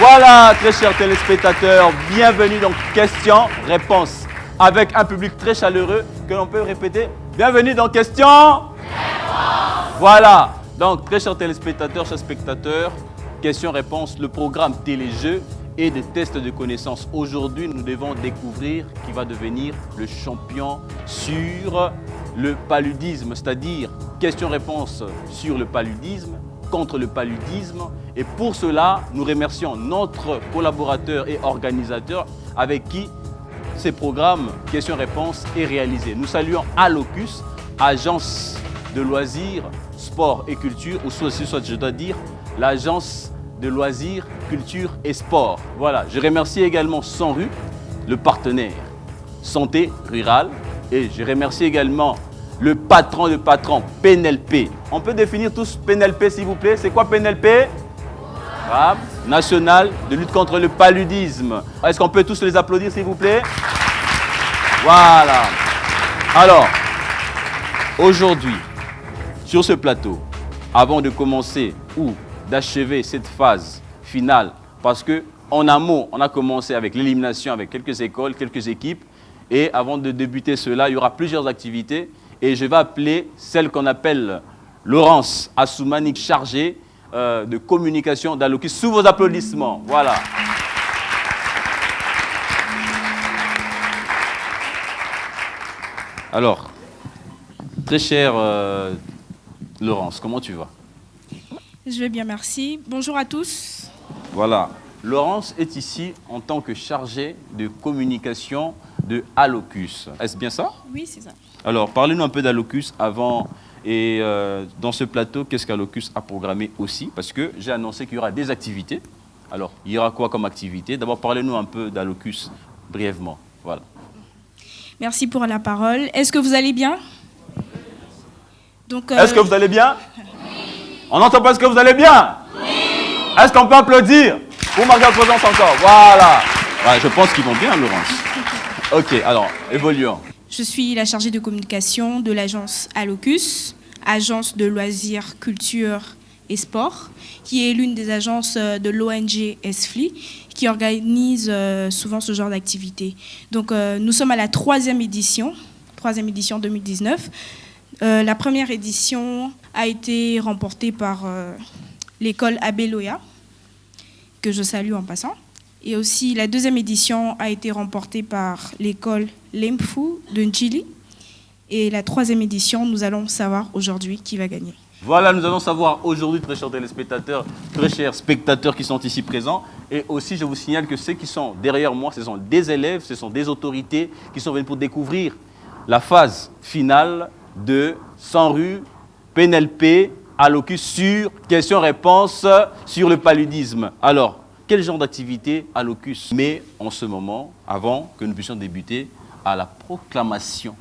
Voilà, très chers téléspectateurs, bienvenue dans Questions-Réponses avec un public très chaleureux que l'on peut répéter. Bienvenue dans Questions-Réponses. Voilà, donc très chers téléspectateurs, chers spectateurs, Questions-Réponses, le programme téléjeu et des tests de connaissances. Aujourd'hui, nous devons découvrir qui va devenir le champion sur le paludisme, c'est-à-dire questions-réponses sur le paludisme, contre le paludisme. Et pour cela, nous remercions notre collaborateur et organisateur avec qui ces programmes questions-réponses est réalisé. Nous saluons Alocus, agence de loisirs, sport et culture, ou soit je dois dire l'agence de loisirs, culture et sport. Voilà, je remercie également Sanru, le partenaire santé rurale, et je remercie également le patron de patron, PNLP. On peut définir tous PNLP s'il vous plaît. C'est quoi PNLP? Programme national de lutte contre le paludisme. Est-ce qu'on peut tous les applaudir s'il vous plaît? Voilà. Alors, aujourd'hui, sur ce plateau, avant de commencer ou d'achever cette phase finale, parce qu'en amont, on a commencé avec l'élimination avec quelques écoles, quelques équipes, et avant de débuter cela, il y aura plusieurs activités, et je vais appeler celle qu'on appelle Laurence Assoumani, chargée de communication d'Alocus, sous vos applaudissements. Voilà. Alors, très chère Laurence, comment tu vas? Je vais bien, merci. Bonjour à tous. Voilà. Laurence est ici en tant que chargée de communication de Alocus. Est-ce bien ça? Oui, c'est ça. Alors, parlez-nous un peu d'Alocus avant et dans ce plateau, qu'est-ce qu'Alocus a programmé aussi? Parce que j'ai annoncé qu'il y aura des activités. Alors, il y aura quoi comme activité? D'abord, parlez-nous un peu d'Alocus brièvement. Voilà. Merci pour la parole. Est-ce que vous allez bien? Donc, Est-ce que vous allez bien? On n'entend pas, est-ce que vous allez bien? Oui. Est-ce qu'on peut applaudir pour marquer la présence encore? Voilà. Ouais, je pense qu'ils vont bien, Laurence. Ok, alors, évoluons. Je suis la chargée de communication de l'agence Alocus, agence de loisirs, culture et sport, qui est l'une des agences de l'ONG ESFLI, qui organise souvent ce genre d'activités. Donc, nous sommes à la troisième édition 2019. La première édition a été remportée par l'école Abeloya, que je salue en passant. Et aussi, la deuxième édition a été remportée par l'école Lemfu de Njili. Et la troisième édition, nous allons savoir aujourd'hui qui va gagner. Voilà, nous allons savoir aujourd'hui, très chers téléspectateurs, très chers spectateurs qui sont ici présents. Et aussi, je vous signale que ceux qui sont derrière moi, ce sont des élèves, ce sont des autorités qui sont venus pour découvrir la phase finale de Sanru, PNLP, Alocus sur questions-réponses sur le paludisme. Alors, quel genre d'activité Alocus met en ce moment, avant que nous puissions débuter, à la proclamation?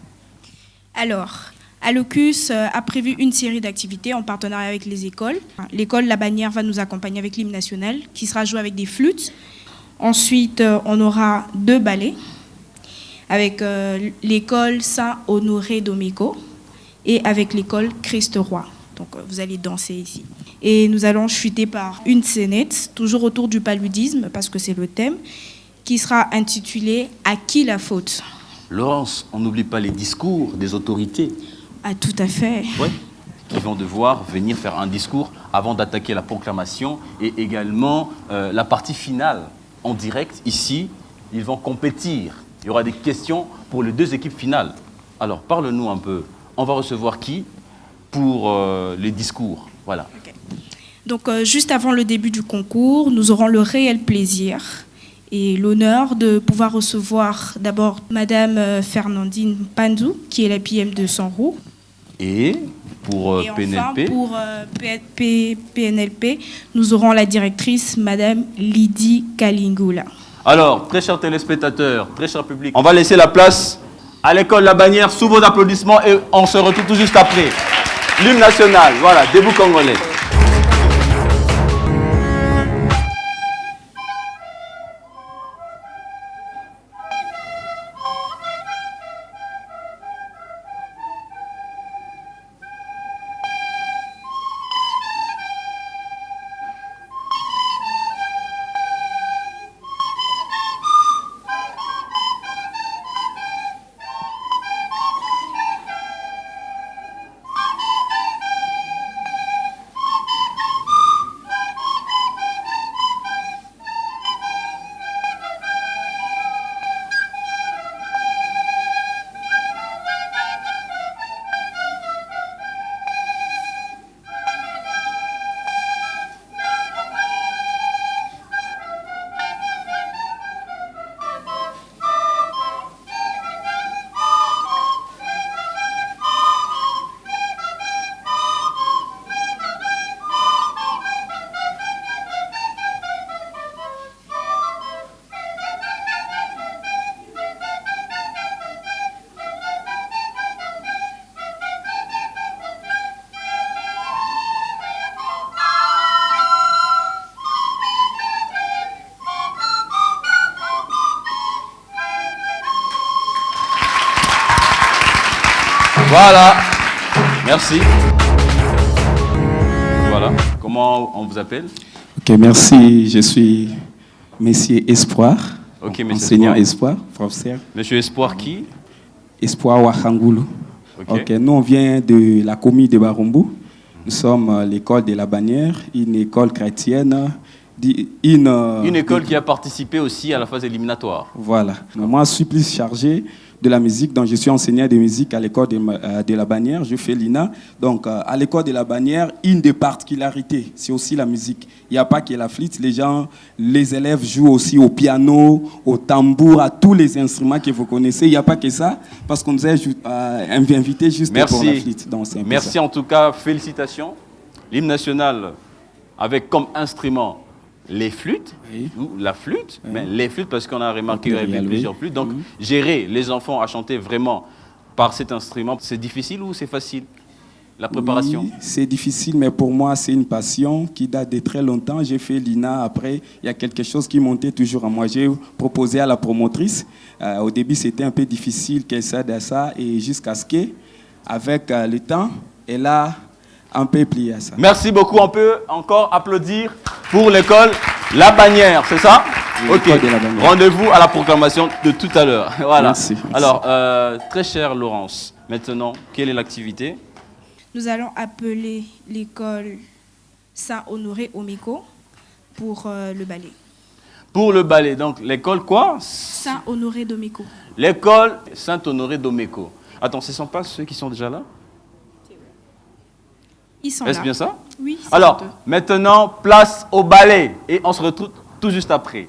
Alors, Alocus a prévu une série d'activités en partenariat avec les écoles. L'école La Bannière va nous accompagner avec l'hymne national, qui sera joué avec des flûtes. Ensuite, on aura 2 ballets avec l'école Saint-Honoré d'Omeko et avec l'école Christ-Roi. Donc, vous allez danser ici. Et nous allons chuter par une scénette, toujours autour du paludisme, parce que c'est le thème, qui sera intitulé « À qui la faute ?» Laurence, on n'oublie pas les discours des autorités. Ah, tout à fait. Oui, qui vont devoir venir faire un discours avant d'attaquer la proclamation et également la partie finale. En direct, ici, ils vont compétir. Il y aura des questions pour les 2 équipes finales. Alors, parle-nous un peu. On va recevoir qui pour les discours? Voilà. Okay. Donc, juste avant le début du concours, nous aurons le réel plaisir et l'honneur de pouvoir recevoir d'abord Madame Fernandine Pandou, qui est la PM de Sanru. Et pour et PNLP, enfin, pour PNLP, nous aurons la directrice Madame Lydie Kalingula. Alors, très chers téléspectateurs, très cher public, on va laisser la place à l'école La Bannière sous vos applaudissements et on se retrouve tout juste après. L'hymne national, voilà, debout congolais. Voilà. Merci. Voilà. Comment on vous appelle? Ok, merci. Je suis Monsieur Espoir, Ok, Monsieur enseignant Espoir, professeur. Monsieur Espoir qui? Espoir Wahangoulou. Ok. Ok, nous on vient de la commune de Barumbu. Nous sommes l'école de la Bannière, une école chrétienne. Une école qui a participé aussi à la phase éliminatoire. Voilà. Moi, je suis plus chargé de la musique, donc je suis enseignant de musique à l'école de la Bannière, je fais l'INA. Donc, à l'école de la Bannière, une des particularités, c'est aussi la musique. Il n'y a pas que la flûte, les élèves jouent aussi au piano, au tambour, à tous les instruments que vous connaissez. Il n'y a pas que ça, parce qu'on nous a invités juste pour la flûte. Donc, merci en tout cas, félicitations. L'hymne national avec comme instrument les flûtes, oui. Ou la flûte, mais les flûtes parce qu'on a remarqué qu'il y avait plusieurs flûtes. Donc, oui. Gérer les enfants à chanter vraiment par cet instrument, c'est difficile ou c'est facile? La préparation? Oui, c'est difficile, mais pour moi, c'est une passion qui date de très longtemps. J'ai fait l'INA, après, il y a quelque chose qui montait toujours en moi. J'ai proposé à la promotrice. Au début, c'était un peu difficile qu'elle s'aide à ça, et jusqu'à ce qu'avec le temps, elle a un peu plié à ça. Merci beaucoup. On peut encore applaudir pour l'école La Bannière, c'est ça? Ok. Rendez-vous à la proclamation de tout à l'heure. Voilà. Merci. Alors, très chère Laurence, maintenant, quelle est l'activité? Nous allons appeler l'école Saint-Honoré Omeko pour le ballet. Pour le ballet, donc l'école quoi? Saint-Honoré d'Omeko. L'école Saint-Honoré d'Omeko. Attends, ce ne sont pas ceux qui sont déjà là? Ils sont là. Est-ce bien ça? Oui. Alors, maintenant, place au ballet. Et on se retrouve tout juste après.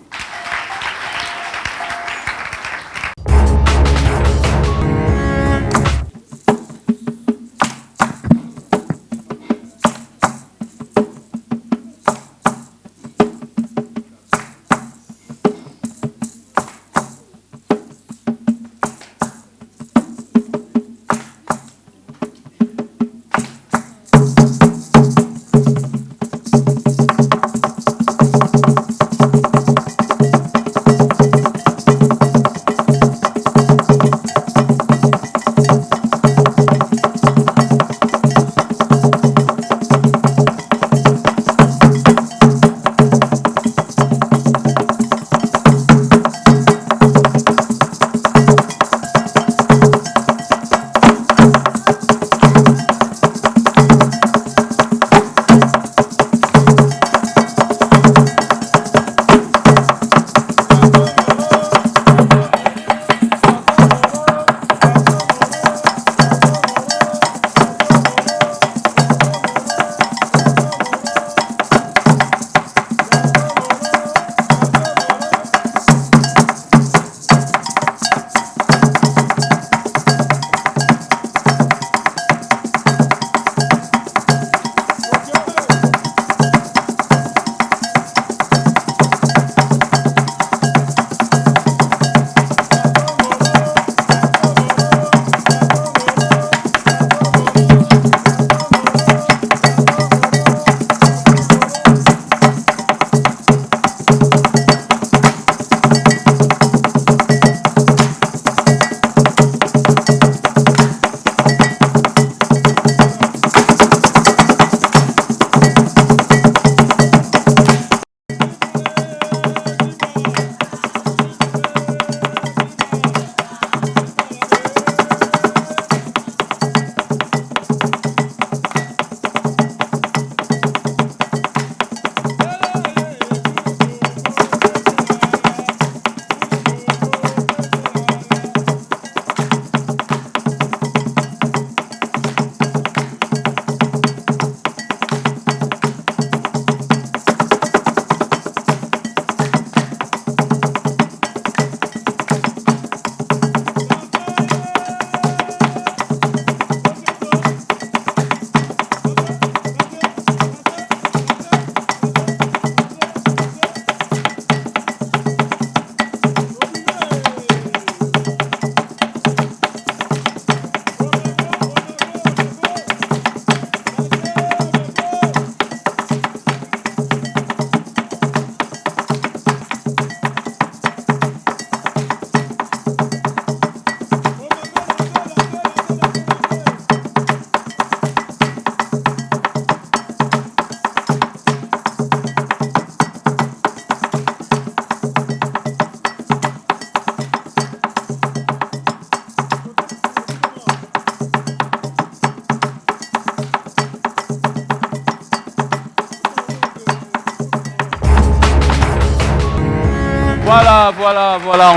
Voilà.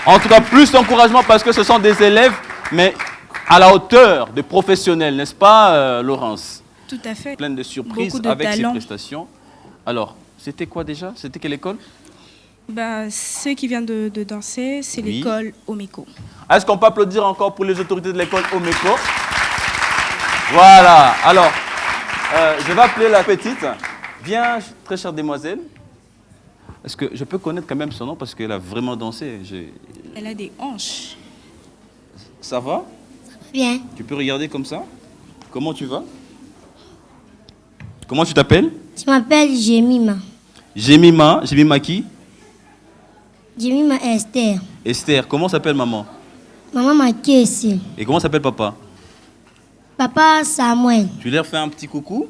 En tout cas, plus d'encouragement parce que ce sont des élèves, mais à la hauteur des professionnels, n'est-ce pas, Laurence? Tout à fait. Pleine de surprises Beaucoup de avec ces talent. prestations. Alors, c'était quoi déjà? C'était quelle école? Ceux qui viennent de danser, c'est Oui. l'école Omeko. Est-ce qu'on peut applaudir encore pour les autorités de l'école Omeko? Voilà. Alors, je vais appeler la petite. Viens, très chère demoiselle. Est-ce que je peux connaître quand même son nom parce qu'elle a vraiment dansé? Elle a des hanches. Ça va? Bien. Tu peux regarder comme ça? Comment tu vas? Comment tu t'appelles? Je m'appelle Jemima. Jemima qui? Jemima Esther. Esther. Comment s'appelle maman? Maman m'a ici. Et comment s'appelle papa? Papa Samuel. Tu leur fais un petit coucou?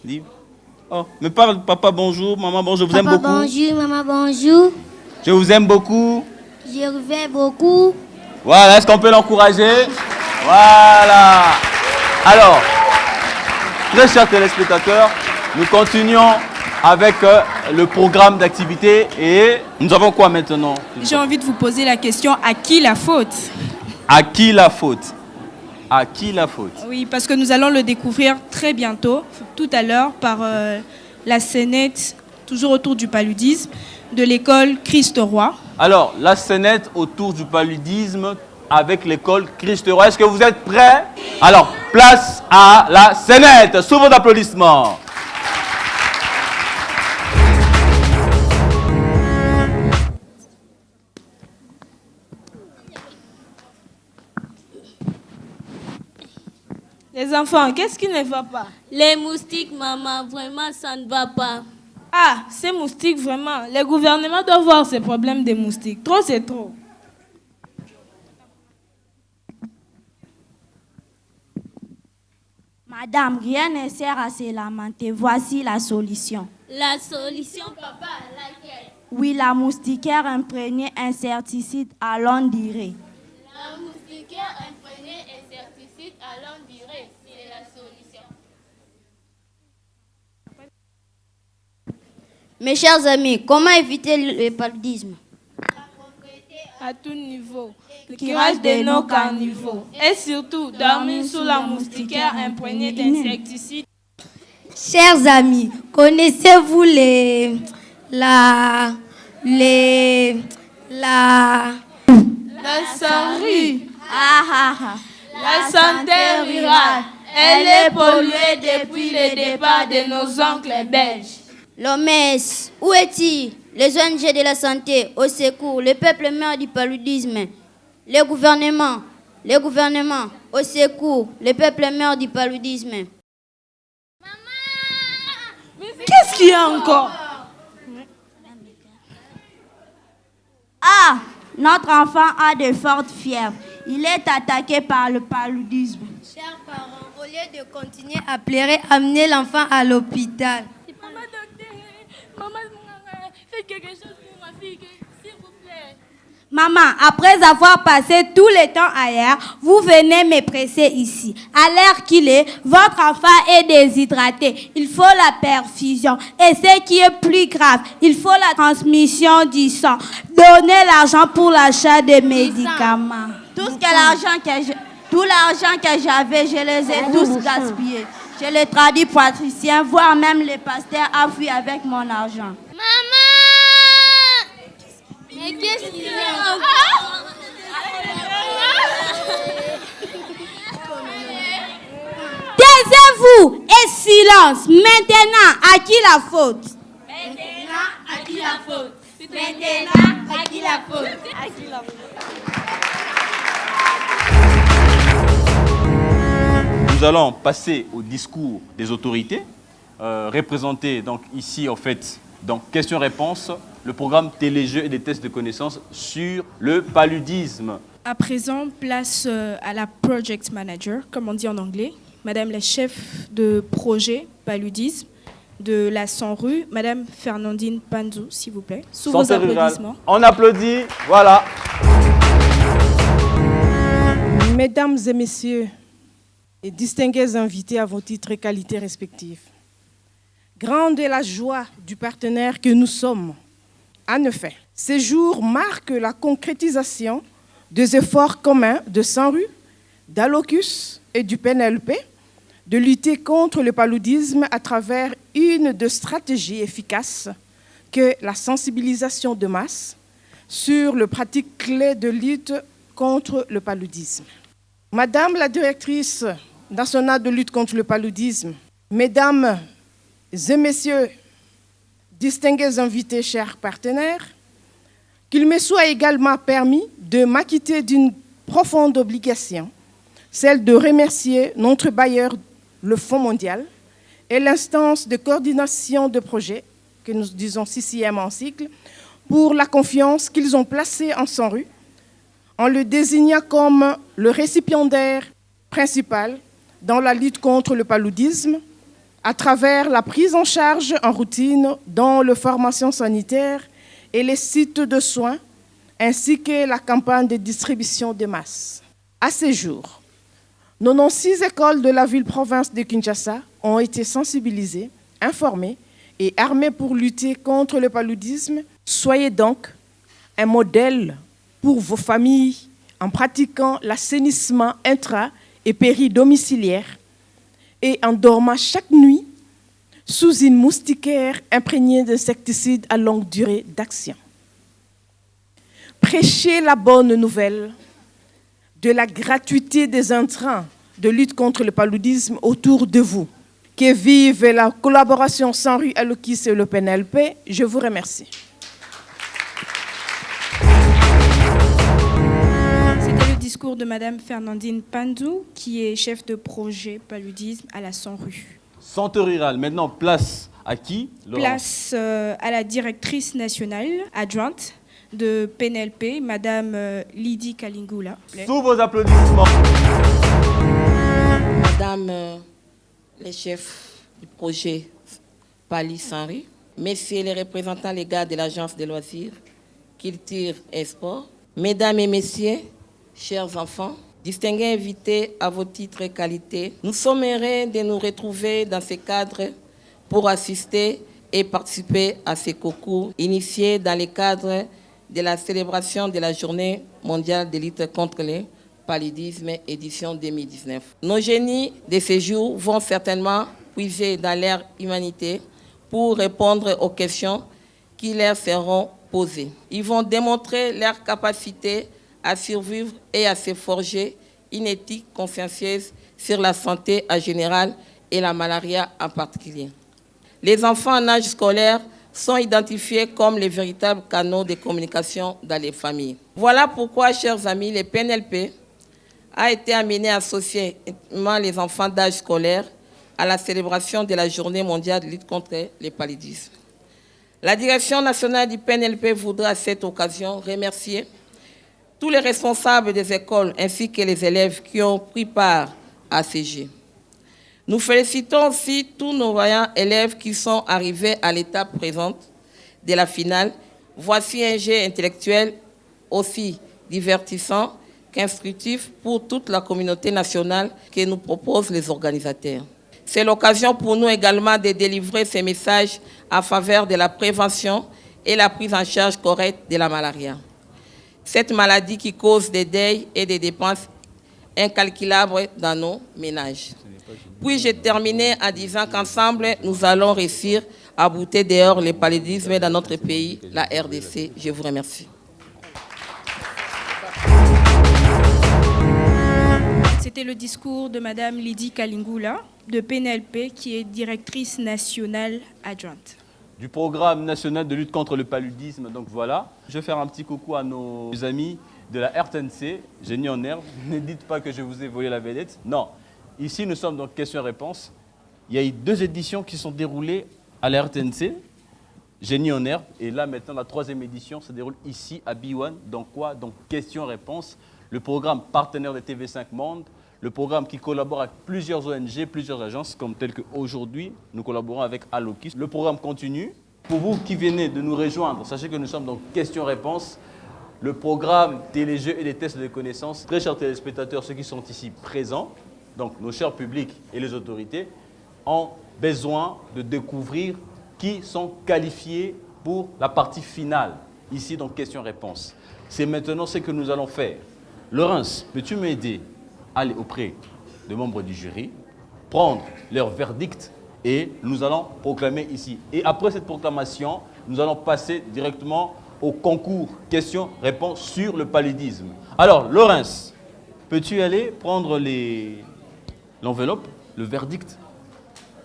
Dis. Oh, me parle, papa bonjour, maman bonjour, je vous aime Papa beaucoup. bonjour, maman bonjour. Je vous aime beaucoup. Je vous vais beaucoup. Voilà, est-ce qu'on peut l'encourager? Voilà. Alors, très chers téléspectateurs, nous continuons avec le programme d'activité et nous avons quoi maintenant? J'ai envie de vous poser la question, à qui la faute? À qui la faute? À qui la faute? Oui, parce que nous allons le découvrir très bientôt, tout à l'heure, par la scénette, toujours autour du paludisme, de l'école Christ-Roi. Alors, la scénette autour du paludisme avec l'école Christ-Roi. Est-ce que vous êtes prêts? Alors, place à la scénette. Sous vos applaudissements. Les enfants, qu'est-ce qui ne va pas? Les moustiques, maman, vraiment, ça ne va pas. Ah, ces moustiques, vraiment. Le gouvernement doit voir ces problèmes des moustiques. Trop, c'est trop. Madame, rien ne sert à se lamenter. Voici la solution. La solution, papa, laquelle? Oui, la moustiquaire imprégnée insecticide à longue durée. La moustiquaire imprégnée insecticide à longue durée, c'est la solution. Mes chers amis, comment éviter le paludisme? À tout niveau. Le curage de nos carnivores. Et surtout, dormir sous la moustiquaire imprégnée d'insecticides. Chers amis, connaissez-vous la santé. La santé rurale, elle est polluée depuis le départ de nos oncles belges. L'OMS, où est-il? Les ONG de la santé, au secours, le peuple meurt du paludisme. Le gouvernement, au secours, le peuple meurt du paludisme. Qu'est-ce qu'il y a encore? Ah, notre enfant a de fortes fièvres. Il est attaqué par le paludisme. Chers parents, au lieu de continuer à pleurer, amenez l'enfant à l'hôpital. Maman, docteur, maman, faites quelque chose pour ma fille, s'il vous plaît. Maman, après avoir passé tout le temps ailleurs, vous venez me presser ici. À l'heure qu'il est, votre enfant est déshydraté. Il faut la perfusion. Et ce qui est plus grave, il faut la transmission du sang. Donnez l'argent pour l'achat des médicaments. Tout l'argent que j'avais, je les ai tous gaspillés. Je les traduis patriciens, voire même les pasteurs a fui avec mon argent. Maman! Mais qu'est-ce qu'il y a encore? Taisez-vous et silence. Maintenant, à qui la faute? Maintenant, à qui la faute? Maintenant, à qui la faute? À qui la faute? Nous allons passer au discours des autorités, représenté donc ici en fait dans questions-réponses, le programme téléjeux et des tests de connaissances sur le paludisme. À présent, place à la Project Manager, comme on dit en anglais, Madame la chef de projet paludisme de la Sanru, Madame Fernandine Panzou, s'il vous plaît. Sous vos Santé rurale. applaudissements. On applaudit, voilà. Mesdames et messieurs, et distingués invités à vos titres et qualités respectifs, Grande est la joie du partenaire que nous sommes. En effet, ces jours marquent la concrétisation des efforts communs de Sanru, d'Alocus et du PNLP de lutter contre le paludisme à travers une des stratégies efficaces que la sensibilisation de masse sur les pratiques clés de lutte contre le paludisme. Madame la directrice nationale de lutte contre le paludisme, mesdames et messieurs, distingués invités, chers partenaires, qu'il me soit également permis de m'acquitter d'une profonde obligation, celle de remercier notre bailleur, le Fonds mondial, et l'instance de coordination de projets, que nous disons CCM en cycle, pour la confiance qu'ils ont placée en Sanru, en le désignant comme le récipiendaire principal dans la lutte contre le paludisme, à travers la prise en charge en routine dans les formations sanitaires et les sites de soins, ainsi que la campagne de distribution de masse. À ce jour, 96 écoles de la ville-province de Kinshasa ont été sensibilisées, informées et armées pour lutter contre le paludisme. Soyez donc un modèle pour vos familles en pratiquant l'assainissement intra- et péridomiciliaire et en dormant chaque nuit sous une moustiquaire imprégnée d'insecticides à longue durée d'action. Prêchez la bonne nouvelle de la gratuité des intrants de lutte contre le paludisme autour de vous. Que vive la collaboration Sanru, Alokis et le PNLP. Je vous remercie. C'était le discours de Madame Fernandine Pandou, qui est chef de projet paludisme à la Sanru. Santé rurale, maintenant place à qui, Laurence? Place à la directrice nationale adjointe de PNLP, Madame Lydie Kalingula. Sous vos applaudissements. Madame les chefs du projet Pali Sanru, messieurs les représentants légaux de l'Agence des loisirs, culture et sport, mesdames et messieurs, chers enfants, distingués invités à vos titres et qualités, nous sommes heureux de nous retrouver dans ce cadre pour assister et participer à ces concours initiés dans le cadre de la célébration de la Journée mondiale de lutte contre le paludisme édition 2019. Nos génies de ces jours vont certainement puiser dans leur humanité pour répondre aux questions qui leur seront posées. Ils vont démontrer leur capacité à survivre et à se forger une éthique consciencieuse sur la santé en général et la malaria en particulier. Les enfants en âge scolaire sont identifiés comme les véritables canaux de communication dans les familles. Voilà pourquoi, chers amis, le PNLP a été amené à associer les enfants d'âge scolaire à la célébration de la Journée mondiale de lutte contre le paludisme. La direction nationale du PNLP voudra à cette occasion remercier tous les responsables des écoles ainsi que les élèves qui ont pris part à ces Jeux. Nous félicitons aussi tous nos vaillants élèves qui sont arrivés à l'étape présente de la finale. Voici un jeu intellectuel aussi divertissant qu'instructif pour toute la communauté nationale que nous proposent les organisateurs. C'est l'occasion pour nous également de délivrer ces messages en faveur de la prévention et la prise en charge correcte de la malaria. Cette maladie qui cause des deuils et des dépenses incalculables dans nos ménages. Puis-je terminer en disant qu'ensemble, nous allons réussir à bouter dehors le paludisme dans notre pays, la RDC. Je vous remercie. C'était le discours de Madame Lydie Kalingula de PNLP, qui est directrice nationale adjointe. Du programme national de lutte contre le paludisme, donc voilà. Je vais faire un petit coucou à nos amis de la RTNC, Génie en herbe. Ne dites pas que je vous ai volé la vedette. Non, ici nous sommes dans questions-réponses. Il y a eu 2 éditions qui sont déroulées à la RTNC, Génie en herbe. Et là maintenant la 3e édition se déroule ici à B1. Donc quoi? Donc questions-réponses. Le programme partenaire de TV5 Monde, le programme qui collabore avec plusieurs ONG, plusieurs agences, comme tel qu'aujourd'hui, nous collaborons avec Alokis. Le programme continue. Pour vous qui venez de nous rejoindre, sachez que nous sommes dans questions-réponses. Le programme téléjeux et les tests de connaissances. Très chers téléspectateurs, ceux qui sont ici présents, donc nos chers publics et les autorités, ont besoin de découvrir qui sont qualifiés pour la partie finale. Ici, donc, question-réponse. C'est maintenant ce que nous allons faire. Laurence, peux-tu m'aider à aller auprès des membres du jury, prendre leur verdict et nous allons proclamer ici. Et après cette proclamation, nous allons passer directement au concours questions-réponses sur le paludisme. Alors, Laurence, peux-tu aller prendre l'enveloppe, le verdict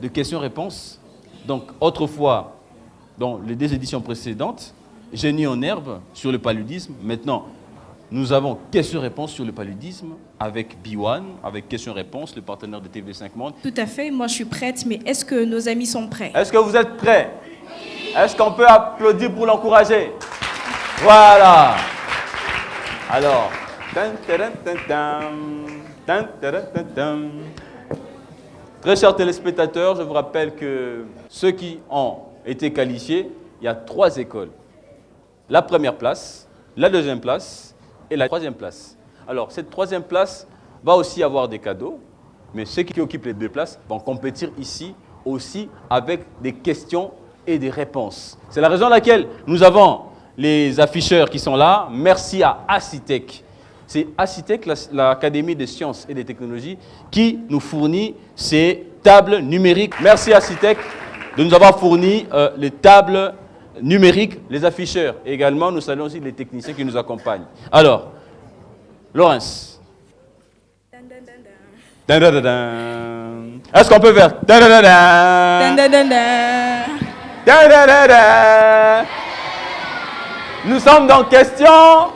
de questions-réponses? Donc, autrefois, dans les 2 éditions précédentes, Génie en herbe sur le paludisme. Maintenant, nous avons questions-réponses sur le paludisme avec B1, avec questions-réponses, le partenaire de TV5 Monde. Tout à fait, moi je suis prête, mais est-ce que nos amis sont prêts? Est-ce que vous êtes prêts? Est-ce qu'on peut applaudir pour l'encourager? Voilà. Alors, très chers téléspectateurs, je vous rappelle que ceux qui ont été qualifiés, il y a 3 écoles. La première place, la deuxième place et la troisième place. Alors, cette troisième place va aussi avoir des cadeaux, mais ceux qui occupent les 2 places vont compétir ici aussi avec des questions et des réponses. C'est la raison pour laquelle nous avons les afficheurs qui sont là. Merci à Acitech. C'est Acitech, l'Académie des sciences et des technologies, qui nous fournit ces tables numériques. Merci Acitech de nous avoir fourni les tables numériques, les afficheurs. Et également, nous saluons aussi les techniciens qui nous accompagnent. Alors, Laurence. Est-ce qu'on peut faire Nous sommes dans question.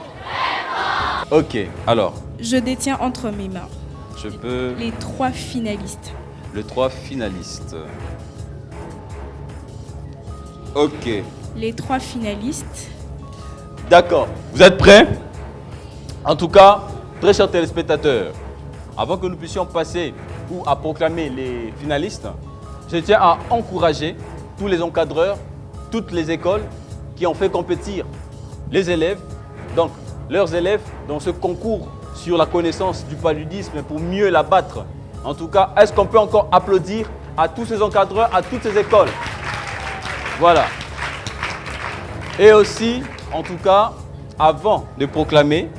Ok, alors. Je détiens entre mes mains Je peux. les 3 finalistes. Les 3 finalistes. Ok. Les 3 finalistes. D'accord. Vous êtes prêts? En tout cas, très chers téléspectateurs, avant que nous puissions passer ou à proclamer les finalistes, je tiens à encourager tous les encadreurs, toutes les écoles qui ont fait compétir les élèves, donc leurs élèves dans ce concours sur la connaissance du paludisme pour mieux l'abattre. En tout cas, est-ce qu'on peut encore applaudir à tous ces encadreurs, à toutes ces écoles? Voilà. Et aussi, en tout cas, avant de proclamer,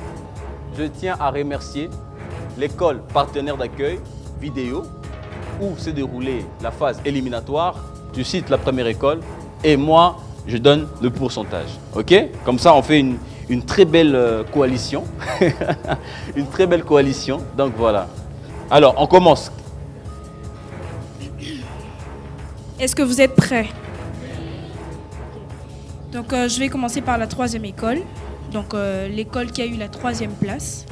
je tiens à remercier l'école partenaire d'accueil vidéo où s'est déroulée la phase éliminatoire. Tu cites la première école et moi, je donne le pourcentage. OK? Comme ça, on fait une très belle coalition. Une très belle coalition. Donc voilà. Alors, on commence. Est-ce que vous êtes prêts? Donc, je vais commencer par la 3e école. Donc, l'école qui a eu la 3e place.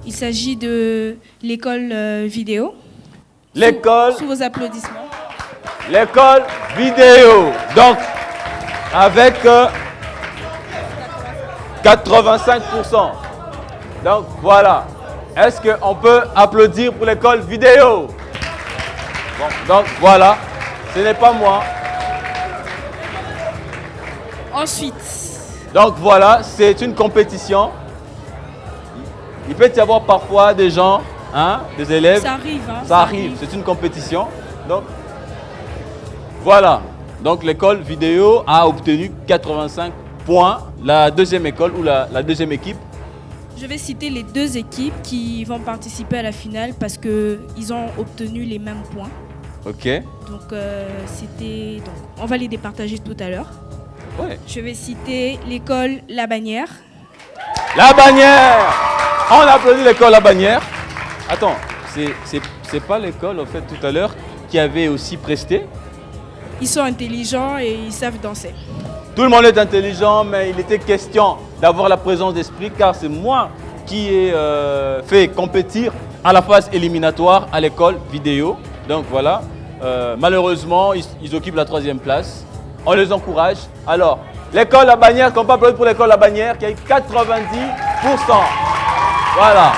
Il s'agit de l'école vidéo. L'école. Sous vos applaudissements. L'école vidéo. Donc, avec 85%. Donc, voilà. Est-ce qu'on peut applaudir pour l'école vidéo? Bon, donc, voilà. Ce n'est pas moi. Ensuite. Donc, voilà, c'est une compétition. Il peut y avoir parfois des gens, hein, des élèves. Ça arrive. Hein, ça arrive. C'est une compétition. Donc, voilà. Donc, l'école vidéo a obtenu 85 points. La 2e école ou la 2e équipe. Je vais citer les 2 équipes qui vont participer à la finale parce qu'ils ont obtenu les mêmes points. Ok. Donc, on va les départager tout à l'heure. Ouais. Je vais citer l'école La Bannière. La Bannière! On applaudit l'école La Bannière. Attends, c'est pas l'école, en fait, tout à l'heure, qui avait aussi presté? Ils sont intelligents et ils savent danser. Tout le monde est intelligent, mais il était question d'avoir la présence d'esprit, car c'est moi qui ai fait compétir à la phase éliminatoire à l'école vidéo. Donc voilà, malheureusement, ils occupent la 3e place. On les encourage. Alors, l'école La Bannière, qu'on peut applaudir pour l'école La Bannière, qui a eu 90%. Voilà.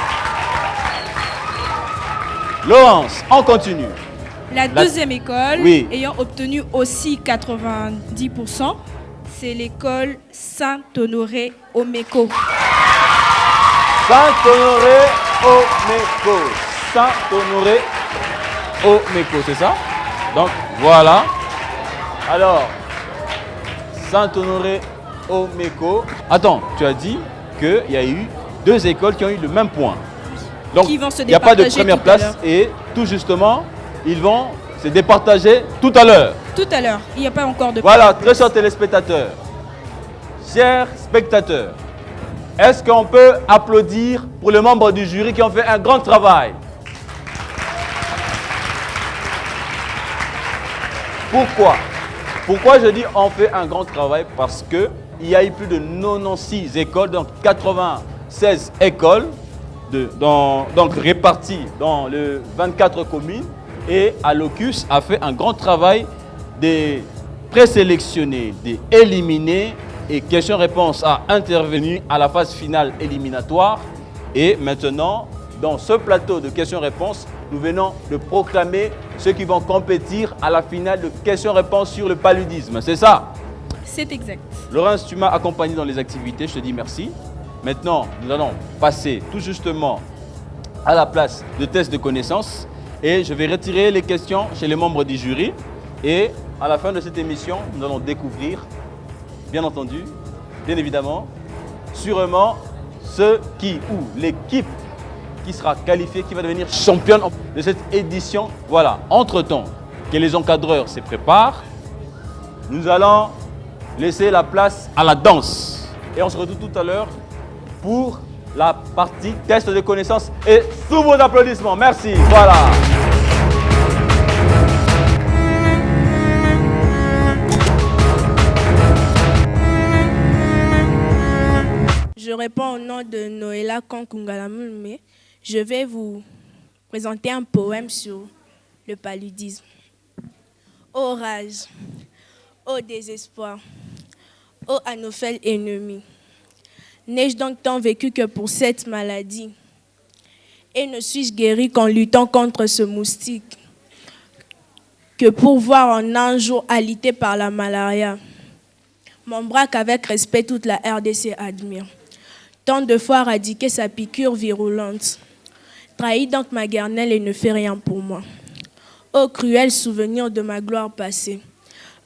Laurence, on continue. La 2e école, oui, ayant obtenu aussi 90%, c'est l'école Saint-Honoré au Méco. Saint-Honoré au Méco. Saint-Honoré au Méco, c'est ça? Donc, Voilà. Alors, Saint-Honoré Omeko. Attends, tu as dit qu'il y a eu 2 écoles qui ont eu le même point. Donc, Qui vont se il n'y a pas de départager première tout à place l'heure. et tout justement, ils vont se départager tout à l'heure. Tout à l'heure, il n'y a pas encore de... Voilà, très chers téléspectateurs, chers spectateurs, est-ce qu'on peut applaudir pour les membres du jury qui ont fait un grand travail? Pourquoi? Pourquoi je dis on fait un grand travail? Parce qu'il y a eu plus de 96 écoles, donc 96 écoles, donc réparties dans les 24 communes. Et Alocus a fait un grand travail de présélectionner, d'éliminer, et question-réponse a intervenu à la phase finale éliminatoire. Et maintenant, dans ce plateau de questions-réponses, nous venons de proclamer ceux qui vont compétir à la finale de questions-réponses sur le paludisme. C'est ça? C'est exact. Laurence, tu m'as accompagné dans les activités, je te dis merci. Maintenant, nous allons passer tout justement à la place de test de connaissances. Et je vais retirer les questions chez les membres du jury. Et à la fin de cette émission, nous allons découvrir, bien entendu, bien évidemment, sûrement, ceux qui ou l'équipe qui sera qualifiée, qui va devenir championne de cette édition. Voilà, entre-temps, que les encadreurs se préparent, nous allons laisser la place à la danse. Et on se retrouve tout à l'heure pour la partie test de connaissances. Et sous vos applaudissements, merci. Voilà. Je réponds au nom de Noëlla Kankungalamulme. Je vais vous présenter un poème sur le paludisme. Ô rage, ô désespoir, ô anophèle ennemi, n'ai-je donc tant vécu que pour cette maladie? Et ne suis-je guéri qu'en luttant contre ce moustique, que pour voir en un jour alité par la malaria? Mon bras qu'avec respect toute la RDC admire. Tant de fois radiqué sa piqûre virulente. Trahis donc ma garnelle et ne fait rien pour moi. Ô cruel souvenir de ma gloire passée,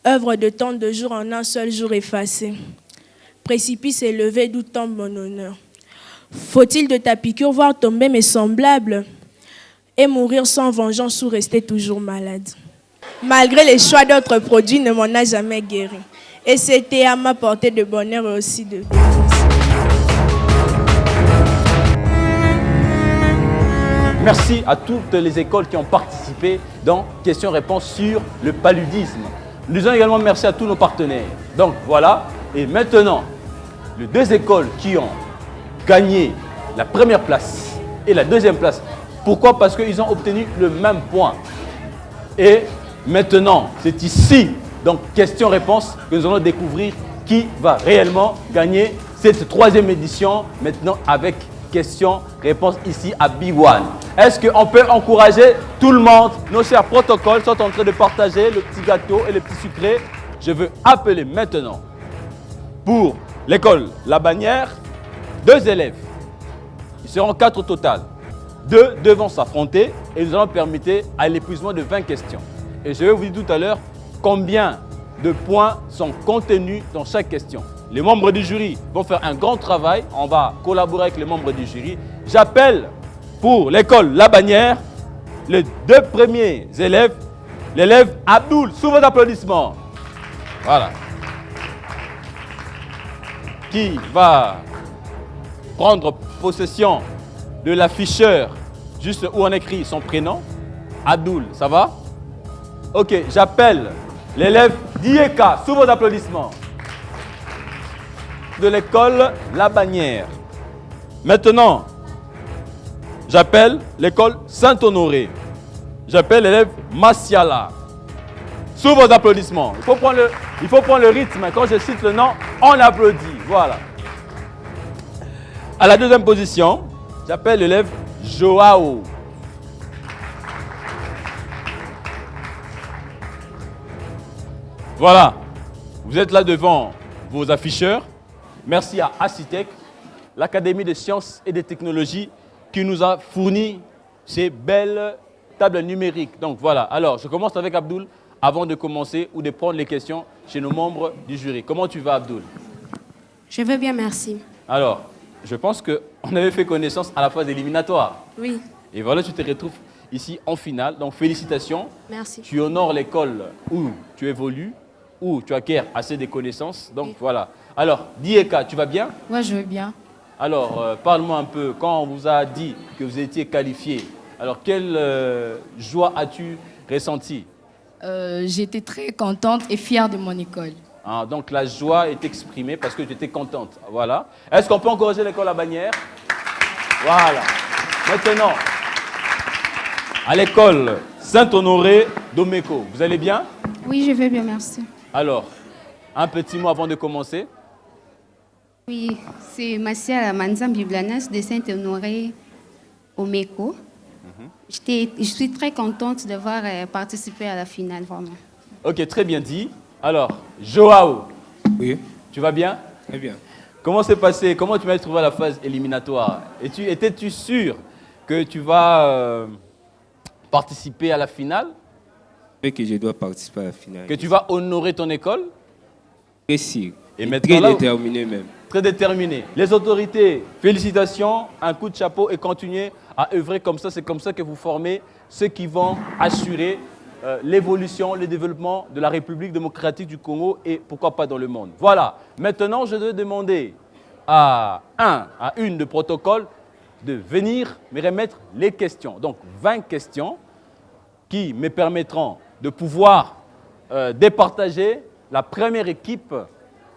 œuvre de tant de jours en un seul jour effacé. Précipice élevé d'où tombe mon honneur. Faut-il de ta piqûre voir tomber mes semblables et mourir sans vengeance ou rester toujours malade? Malgré les choix d'autres produits, ne m'en a jamais guéri. Et c'était à ma portée de bonheur et aussi de bénédiction. Merci à toutes les écoles qui ont participé dans questions-réponses sur le paludisme. Nous disons également merci à tous nos partenaires. Donc voilà, et maintenant, les 2 écoles qui ont gagné la première place et la deuxième place. Pourquoi? Parce qu'ils ont obtenu le même point. Et maintenant, c'est ici, donc questions-réponses, que nous allons découvrir qui va réellement gagner cette 3e édition, maintenant avec questions-réponses ici à B1. Est-ce qu'on peut encourager tout le monde? Nos chers protocoles sont en train de partager le petit gâteau et le petit sucré. Je veux appeler maintenant pour l'école La Bannière 2 élèves. Ils seront 4 au total. 2 devront s'affronter et nous allons permettre à l'épuisement de 20 questions. Et je vais vous dire tout à l'heure combien de points sont contenus dans chaque question. Les membres du jury vont faire un grand travail. On va collaborer avec les membres du jury. J'appelle pour l'école La Bannière les 2 premiers élèves. L'élève Abdoul, sous vos applaudissements. Voilà. Qui va prendre possession de l'afficheur juste où on écrit son prénom. Abdoul, ça va? Ok, j'appelle l'élève Dieka, sous vos applaudissements, de l'école La Bannière. Maintenant, j'appelle l'école Saint-Honoré. J'appelle l'élève Massiala. Sous vos applaudissements. Il faut prendre le rythme. Quand je cite le nom, on applaudit. Voilà. À la 2e position, j'appelle l'élève Joao. Voilà. Vous êtes là devant vos afficheurs. Merci à Acitec, l'Académie des sciences et des technologies, qui nous a fourni ces belles tables numériques. Donc voilà. Alors, je commence avec Abdoul. avant de commencer ou de prendre les questions chez nos membres du jury. Comment tu vas, Abdoul? Je vais bien, merci. Alors, je pense qu'on avait fait connaissance à la phase éliminatoire. Oui. Et voilà, tu te retrouves ici en finale. Donc, félicitations. Merci. Tu honores l'école où tu évolues, où tu acquiers assez de connaissances. Donc, oui. Voilà. Alors, Dieka, tu vas bien? Ouais, je vais bien. Alors, parle-moi un peu. Quand on vous a dit que vous étiez qualifié, alors quelle joie as-tu ressenti? J'étais très contente et fière de mon école. Ah, donc la joie est exprimée parce que tu étais contente. Voilà. Est-ce qu'on peut encourager l'école à Bagnères? Voilà. Maintenant, à l'école Saint-Honoré d'Omeko, vous allez bien? Oui, je vais bien, merci. Alors, un petit mot avant de commencer. Oui, c'est Martial Manzam Biblanas de Saint-Honoré Omeko. Je suis très contente d'avoir participé à la finale, vraiment. Ok, très bien dit. Alors, Joao. Oui. Tu vas bien? Très bien. Comment s'est passé? Comment tu m'as trouvé à la phase éliminatoire? Étais-tu sûr que tu vas participer à la finale? Oui, que je dois participer à la finale. Que tu vas honorer ton école? Très sûr. Et maintenant, très déterminé même. Très déterminé. Les autorités, félicitations, un coup de chapeau et continuez à œuvrer comme ça. C'est comme ça que vous formez ceux qui vont assurer l'évolution, le développement de la République démocratique du Congo et pourquoi pas dans le monde. Voilà. Maintenant, je vais demander à une de protocole de venir me remettre les questions. Donc, 20 questions qui me permettront de pouvoir départager la première équipe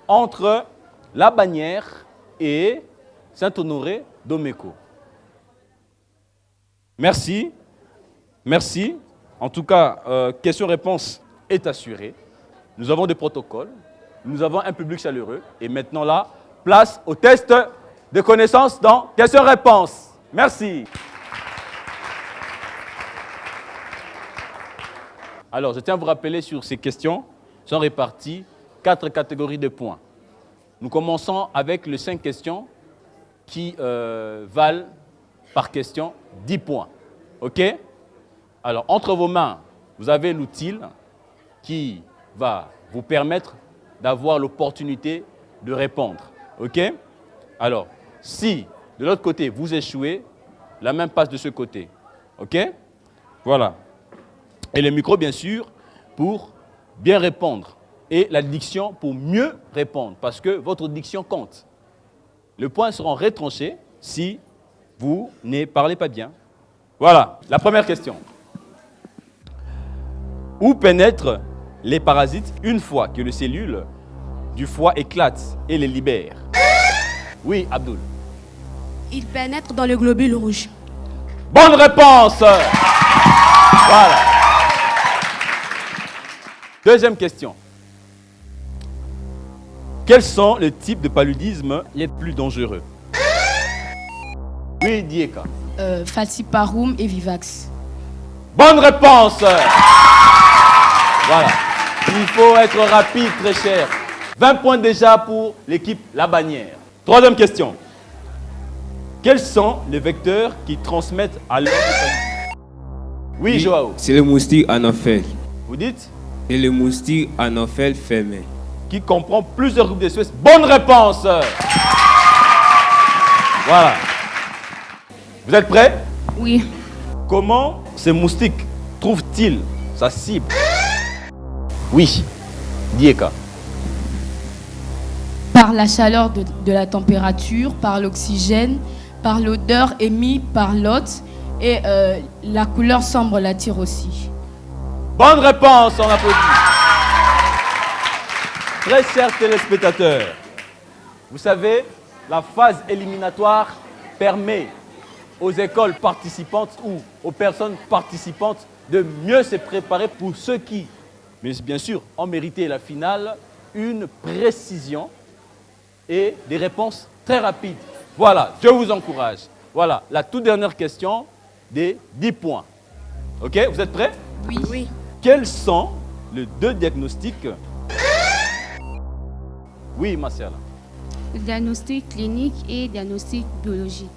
entre la Bagnères et Saint-Honoré d'Omeko. Merci. Merci. En tout cas, question-réponse est assurée. Nous avons des protocoles. Nous avons un public chaleureux. Et maintenant là, place au test de connaissances dans question-réponse. Merci. Alors, je tiens à vous rappeler sur ces questions sont réparties 4 catégories de points. Nous commençons avec les 5 questions qui valent par question 10 points. OK? Alors, entre vos mains, vous avez l'outil qui va vous permettre d'avoir l'opportunité de répondre. OK? Alors, si de l'autre côté, vous échouez, la main passe de ce côté. OK? Voilà. Et le micro, bien sûr, pour bien répondre. Et la diction pour mieux répondre, parce que votre diction compte. Les points seront retranchés si vous ne parlez pas bien. Voilà, la première question. Où pénètrent les parasites une fois que les cellules du foie éclatent et les libèrent? Oui, Abdoul. Ils pénètrent dans le globule rouge. Bonne réponse! Voilà. Deuxième question. Quels sont les types de paludisme les plus dangereux? Oui, Dieka. Falciparum et Vivax. Bonne réponse! Voilà. Il faut être rapide, très cher. 20 points déjà pour l'équipe La Bagnère. Troisième question. Quels sont les vecteurs qui transmettent à l'homme le paludisme? Oui, Joao. C'est le moustique Anopheles. Vous dites? C'est le moustique Anopheles fermé. Qui comprend plusieurs groupes d'espèces. Bonne réponse! Voilà. Vous êtes prêts? Oui. Comment ces moustiques trouvent-ils sa cible? Oui, Dieka. Par la chaleur de la température, par l'oxygène, par l'odeur émise par l'hôte et la couleur sombre l'attire aussi. Bonne réponse, on applaudit. Très chers téléspectateurs, vous savez, la phase éliminatoire permet aux écoles participantes ou aux personnes participantes de mieux se préparer pour ceux qui, mais bien sûr, ont mérité la finale, une précision et des réponses très rapides. Voilà, je vous encourage. Voilà, la toute dernière question des 10 points. OK, vous êtes prêts? Oui. Oui. Quels sont les 2 diagnostics? Oui, Martial. Diagnostic clinique et diagnostic biologique.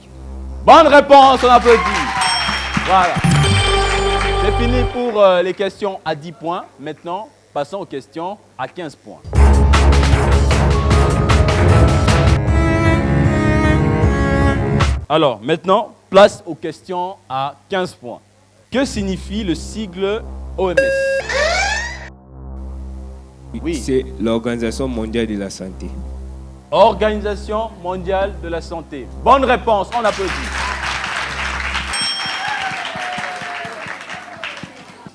Bonne réponse, on applaudit. Voilà. C'est fini pour les questions à 10 points. Maintenant, passons aux questions à 15 points. Alors, maintenant, place aux questions à 15 points. Que signifie le sigle OMS? Oui. C'est l'Organisation mondiale de la santé. Organisation mondiale de la santé. Bonne réponse, on applaudit.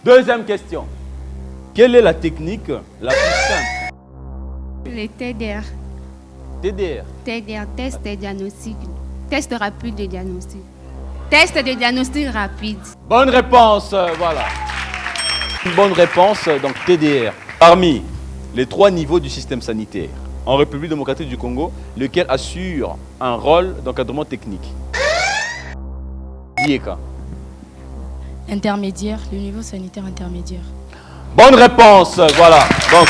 Deuxième question. Quelle est la technique la plus simple? Les TDR. TDR. TDR, test de diagnostic. Test rapide de diagnostic. Test de diagnostic rapide. Bonne réponse, voilà. Une bonne réponse, donc TDR. Parmi les 3 niveaux du système sanitaire, en République démocratique du Congo, lequel assure un rôle d'encadrement technique? Dieka. Intermédiaire, le niveau sanitaire intermédiaire. Bonne réponse, voilà. Donc,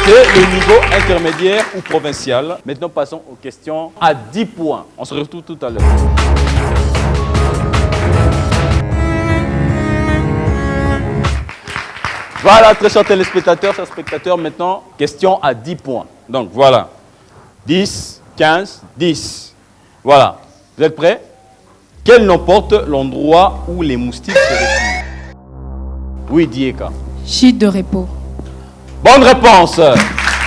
c'est le niveau intermédiaire ou provincial. Maintenant, passons aux questions à 10 points. On se retrouve tout à l'heure. Voilà, très chers téléspectateurs, chers spectateurs, maintenant, question à 10 points. Donc, voilà. 10, 15, 10. Voilà. Vous êtes prêts? Quel nom porte l'endroit où les moustiques se retirent? Oui, Dieka. Gîte de repos. Bonne réponse.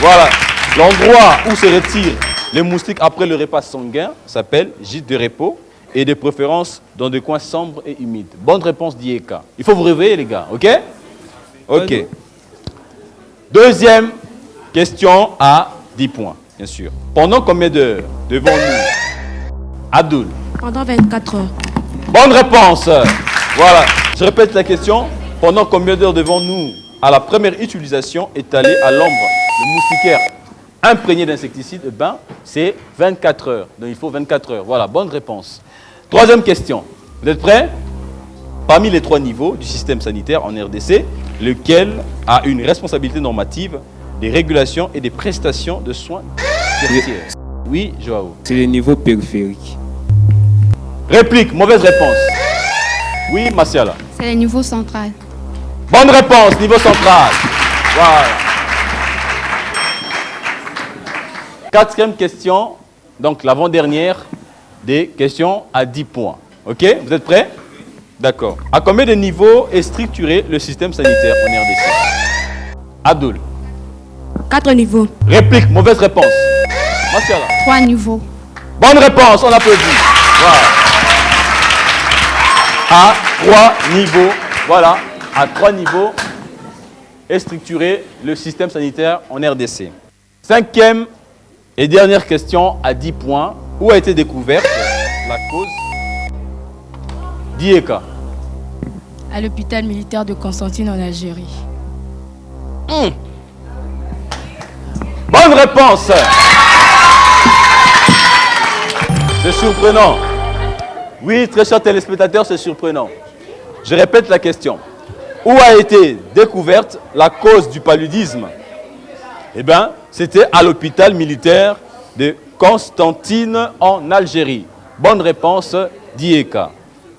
Voilà. L'endroit où se retirent les moustiques après le repas sanguin s'appelle gîte de repos et de préférence dans des coins sombres et humides. Bonne réponse, Dieka. Il faut vous réveiller, les gars, ok? Ok. Deuxième question à 10 points, bien sûr. Pendant combien d'heures devons-nous? Abdul. Pendant 24 heures. Bonne réponse. Voilà. Je répète la question. Pendant combien d'heures devons-nous, à la première utilisation, étaler à l'ombre le moustiquaire imprégné d'insecticide? Eh bien, c'est 24 heures. Donc, il faut 24 heures. Voilà, bonne réponse. Troisième question. Vous êtes prêts? Parmi les 3 niveaux du système sanitaire en RDC, lequel a une responsabilité normative des régulations et des prestations de soins tertiaires? Oui, Joao. C'est le niveau périphérique. Réplique, mauvaise réponse. Oui, Martiala. C'est le niveau central. Bonne réponse, niveau central. Voilà. 4e question, donc l'avant-dernière des questions à 10 points. Ok, vous êtes prêts? D'accord. À combien de niveaux est structuré le système sanitaire en RDC? Abdul. 4 niveaux. Réplique, mauvaise réponse. Martiala. 3 niveaux. Bonne réponse, on applaudit. Voilà. À 3 niveaux, voilà, à 3 niveaux est structuré le système sanitaire en RDC. 5e et dernière question à 10 points. Où a été découverte la cause? Dieka. À l'hôpital militaire de Constantine en Algérie. Bonne réponse. C'est surprenant. Oui, très chers téléspectateurs, c'est surprenant. Je répète la question. Où a été découverte la cause du paludisme? Eh bien, c'était à l'hôpital militaire de Constantine en Algérie. Bonne réponse, Dieka.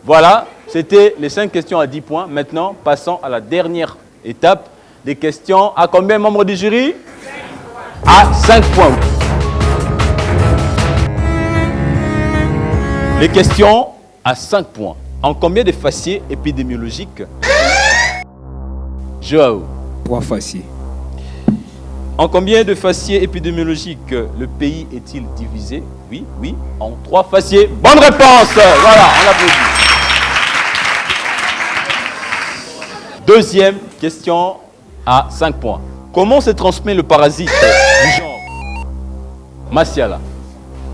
Voilà, c'était les 5 questions à 10 points. Maintenant, passons à la dernière étape des questions. À combien de membres du jury? À 5 points. Les questions à 5 points. En combien de faciès épidémiologiques? Joao. 3 faciès. En combien de faciès épidémiologiques le pays est-il divisé? Oui, oui, en 3 faciès. Bonne réponse. Voilà, on applaudit. Deuxième question à 5 points. Comment se transmet le parasite du genre? Martiala.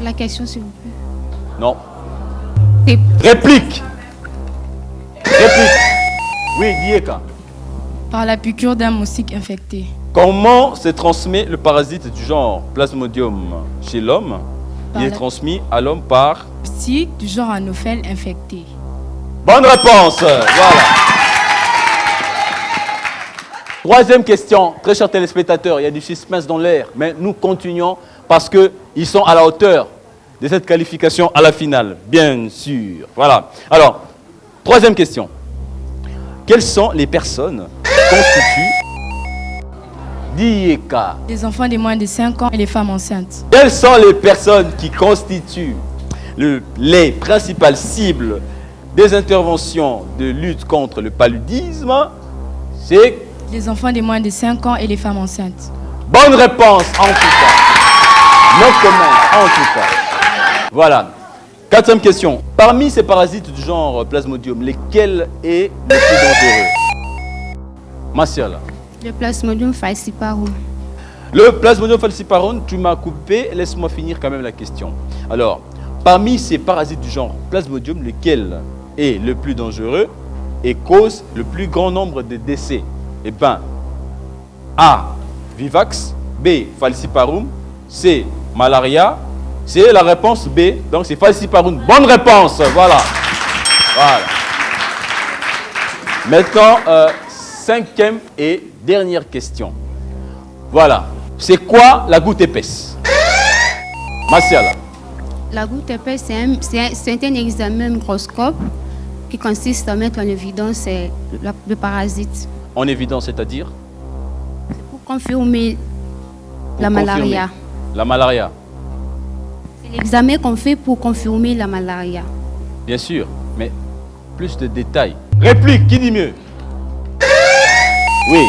La question, s'il vous plaît. Non. Réplique. Réplique. Oui, Dieka. Par la piqûre d'un moustique infecté. Comment se transmet le parasite du genre Plasmodium chez l'homme? Il est transmis à l'homme par... Moustique du genre Anophèle infecté. Bonne réponse. Voilà. Troisième question. Très chers téléspectateurs, il y a du suspense dans l'air, mais nous continuons parce qu'ils sont à la hauteur de cette qualification à la finale, bien sûr. Voilà. Alors, troisième question. Quelles sont les personnes qui constituent l'IECA? Les enfants de moins de 5 ans et les femmes enceintes. Quelles sont les personnes qui constituent les principales cibles des interventions de lutte contre le paludisme? C'est Les enfants de moins de 5 ans et les femmes enceintes. bonne réponse en tout cas. No comment en tout cas. Voilà. Quatrième question. Parmi ces parasites du genre Plasmodium, lesquels est le plus dangereux? Martial. Le Plasmodium falciparum. Le Plasmodium falciparum, tu m'as coupé, laisse-moi finir quand même la question. Alors, parmi ces parasites du genre Plasmodium, lequel est le plus dangereux et cause le plus grand nombre de décès? Eh bien, A. Vivax, B. Falciparum, C. Malaria, c'est la réponse B, donc c'est falciparum. Bonne réponse, voilà. Voilà. Maintenant, cinquième et dernière question. Voilà. C'est quoi la goutte épaisse? Martial. La goutte épaisse, c'est un examen microscope qui consiste à mettre en évidence le parasite. En évidence, c'est-à-dire? Pour confirmer la malaria. La malaria. C'est l'examen qu'on fait pour confirmer la malaria. Bien sûr, mais plus de détails. Réplique, qui dit mieux? Oui,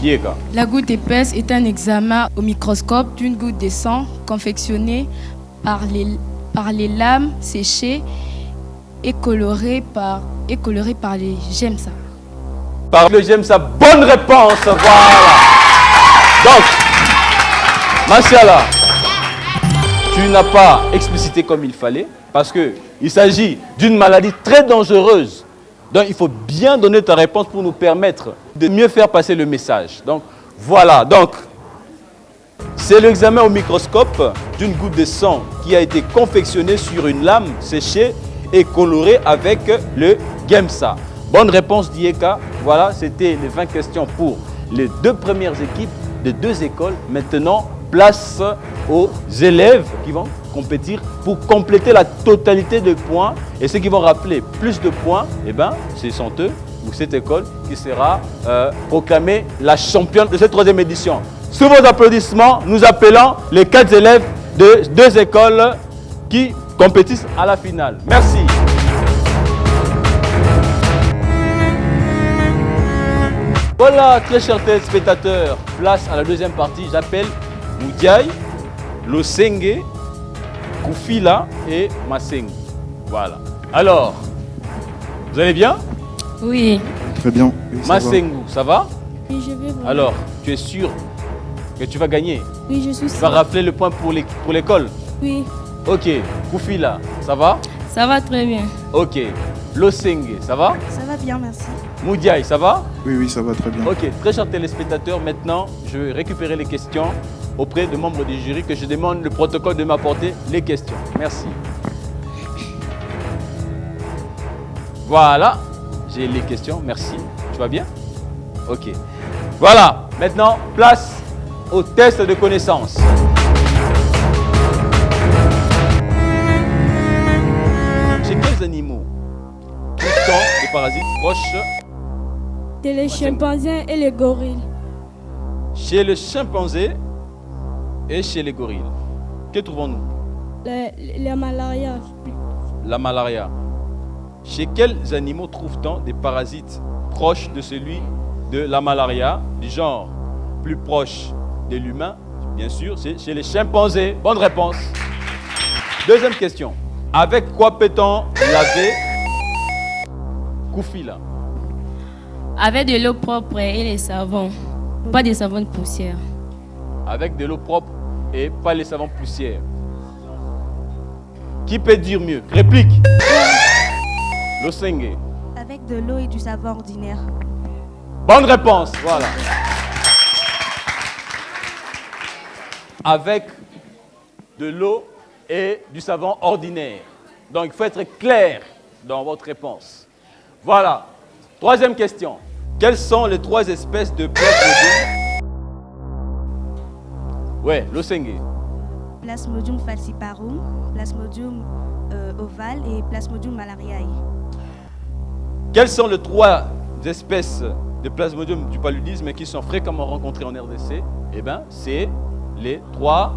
Diego. La goutte épaisse est un examen au microscope d'une goutte de sang confectionnée par les lames séchées et colorées par les GEMSA. Par le GEMSA, bonne réponse, voilà. Donc, Martiala, tu n'as pas explicité comme il fallait, parce qu'il s'agit d'une maladie très dangereuse. Donc, il faut bien donner ta réponse pour nous permettre de mieux faire passer le message. Donc, voilà. Donc, c'est l'examen au microscope d'une goutte de sang qui a été confectionnée sur une lame séchée et colorée avec le GEMSA. Bonne réponse d'IECA. Voilà, c'était les 20 questions pour les 2 premières équipes de 2 écoles. Maintenant, place aux élèves qui vont compétir pour compléter la totalité de points. Et ceux qui vont rappeler plus de points, eh ben, ce sont eux ou cette école qui sera proclamée la championne de cette 3e édition. Sous vos applaudissements, nous appelons les 4 élèves de 2 écoles qui compétissent à la finale. Merci. Voilà, très chers téléspectateurs, place à la 2e partie. J'appelle Moudiaï, Losenge, Koufila et Masengu. Voilà. Alors, vous allez bien? Oui. Très bien. Oui, Masengu, ça va? Oui, je vais. Alors, tu es sûr que tu vas gagner? Oui, je suis sûr. Tu vas rappeler le point pour l'école? Oui. Ok. Koufila, ça va? Ça va très bien. Ok. Losenge, ça va? Ça va bien, merci. Moudiaï, ça va? Oui, oui, ça va très bien. Ok, très chers téléspectateurs, maintenant, je vais récupérer les questions auprès des membres du jury que je demande le protocole de m'apporter les questions. Merci. Voilà, j'ai les questions, merci. Tu vas bien? Ok. Voilà, maintenant, place au test de connaissance. Chez quels animaux trouve-t-on des parasites proches? Les chimpanzés et les gorilles. Chez le chimpanzé et chez les gorilles. Que trouvons-nous? La malaria. La malaria. Chez quels animaux trouve-t-on des parasites proches de celui de la malaria, du genre plus proche de l'humain? Bien sûr, c'est chez les chimpanzés. Bonne réponse. 2e question. Avec quoi peut-on laver Koufila? Avec de l'eau propre et les savons. Pas des savons de poussière. Avec de l'eau propre et pas les savons poussière. Qui peut dire mieux? Réplique. Losenge. Avec de l'eau et du savon ordinaire. Bonne réponse, voilà. Avec de l'eau et du savon ordinaire. Donc il faut être clair dans votre réponse. Voilà. 3e question. Quelles sont les 3 espèces de Plasmodium? Ouais, Losenge. Plasmodium falciparum, Plasmodium ovale et Plasmodium malariae. Quelles sont les 3 espèces de plasmodium du paludisme qui sont fréquemment rencontrées en RDC, eh bien, c'est les 3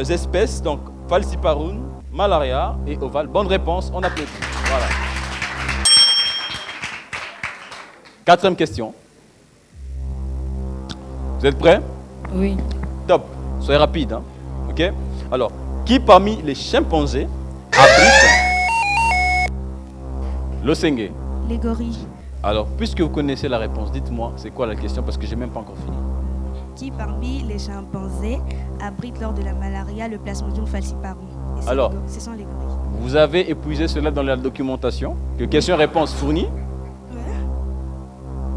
espèces, donc falciparum, malaria et ovale. Bonne réponse, on applaudit. Voilà. 4e question. Vous êtes prêts? Oui. Top. Soyez rapide. Hein? OK? Alors, qui parmi les chimpanzés abrite l'Osengue? Les gorilles. Alors, puisque vous connaissez la réponse, dites-moi, c'est quoi la question? Parce que j'ai même pas encore fini. Qui parmi les chimpanzés abrite lors de la malaria le plasmodium falciparum? Alors, ce sont les gorilles. vous avez épuisé cela dans la documentation, que question-réponse fournie.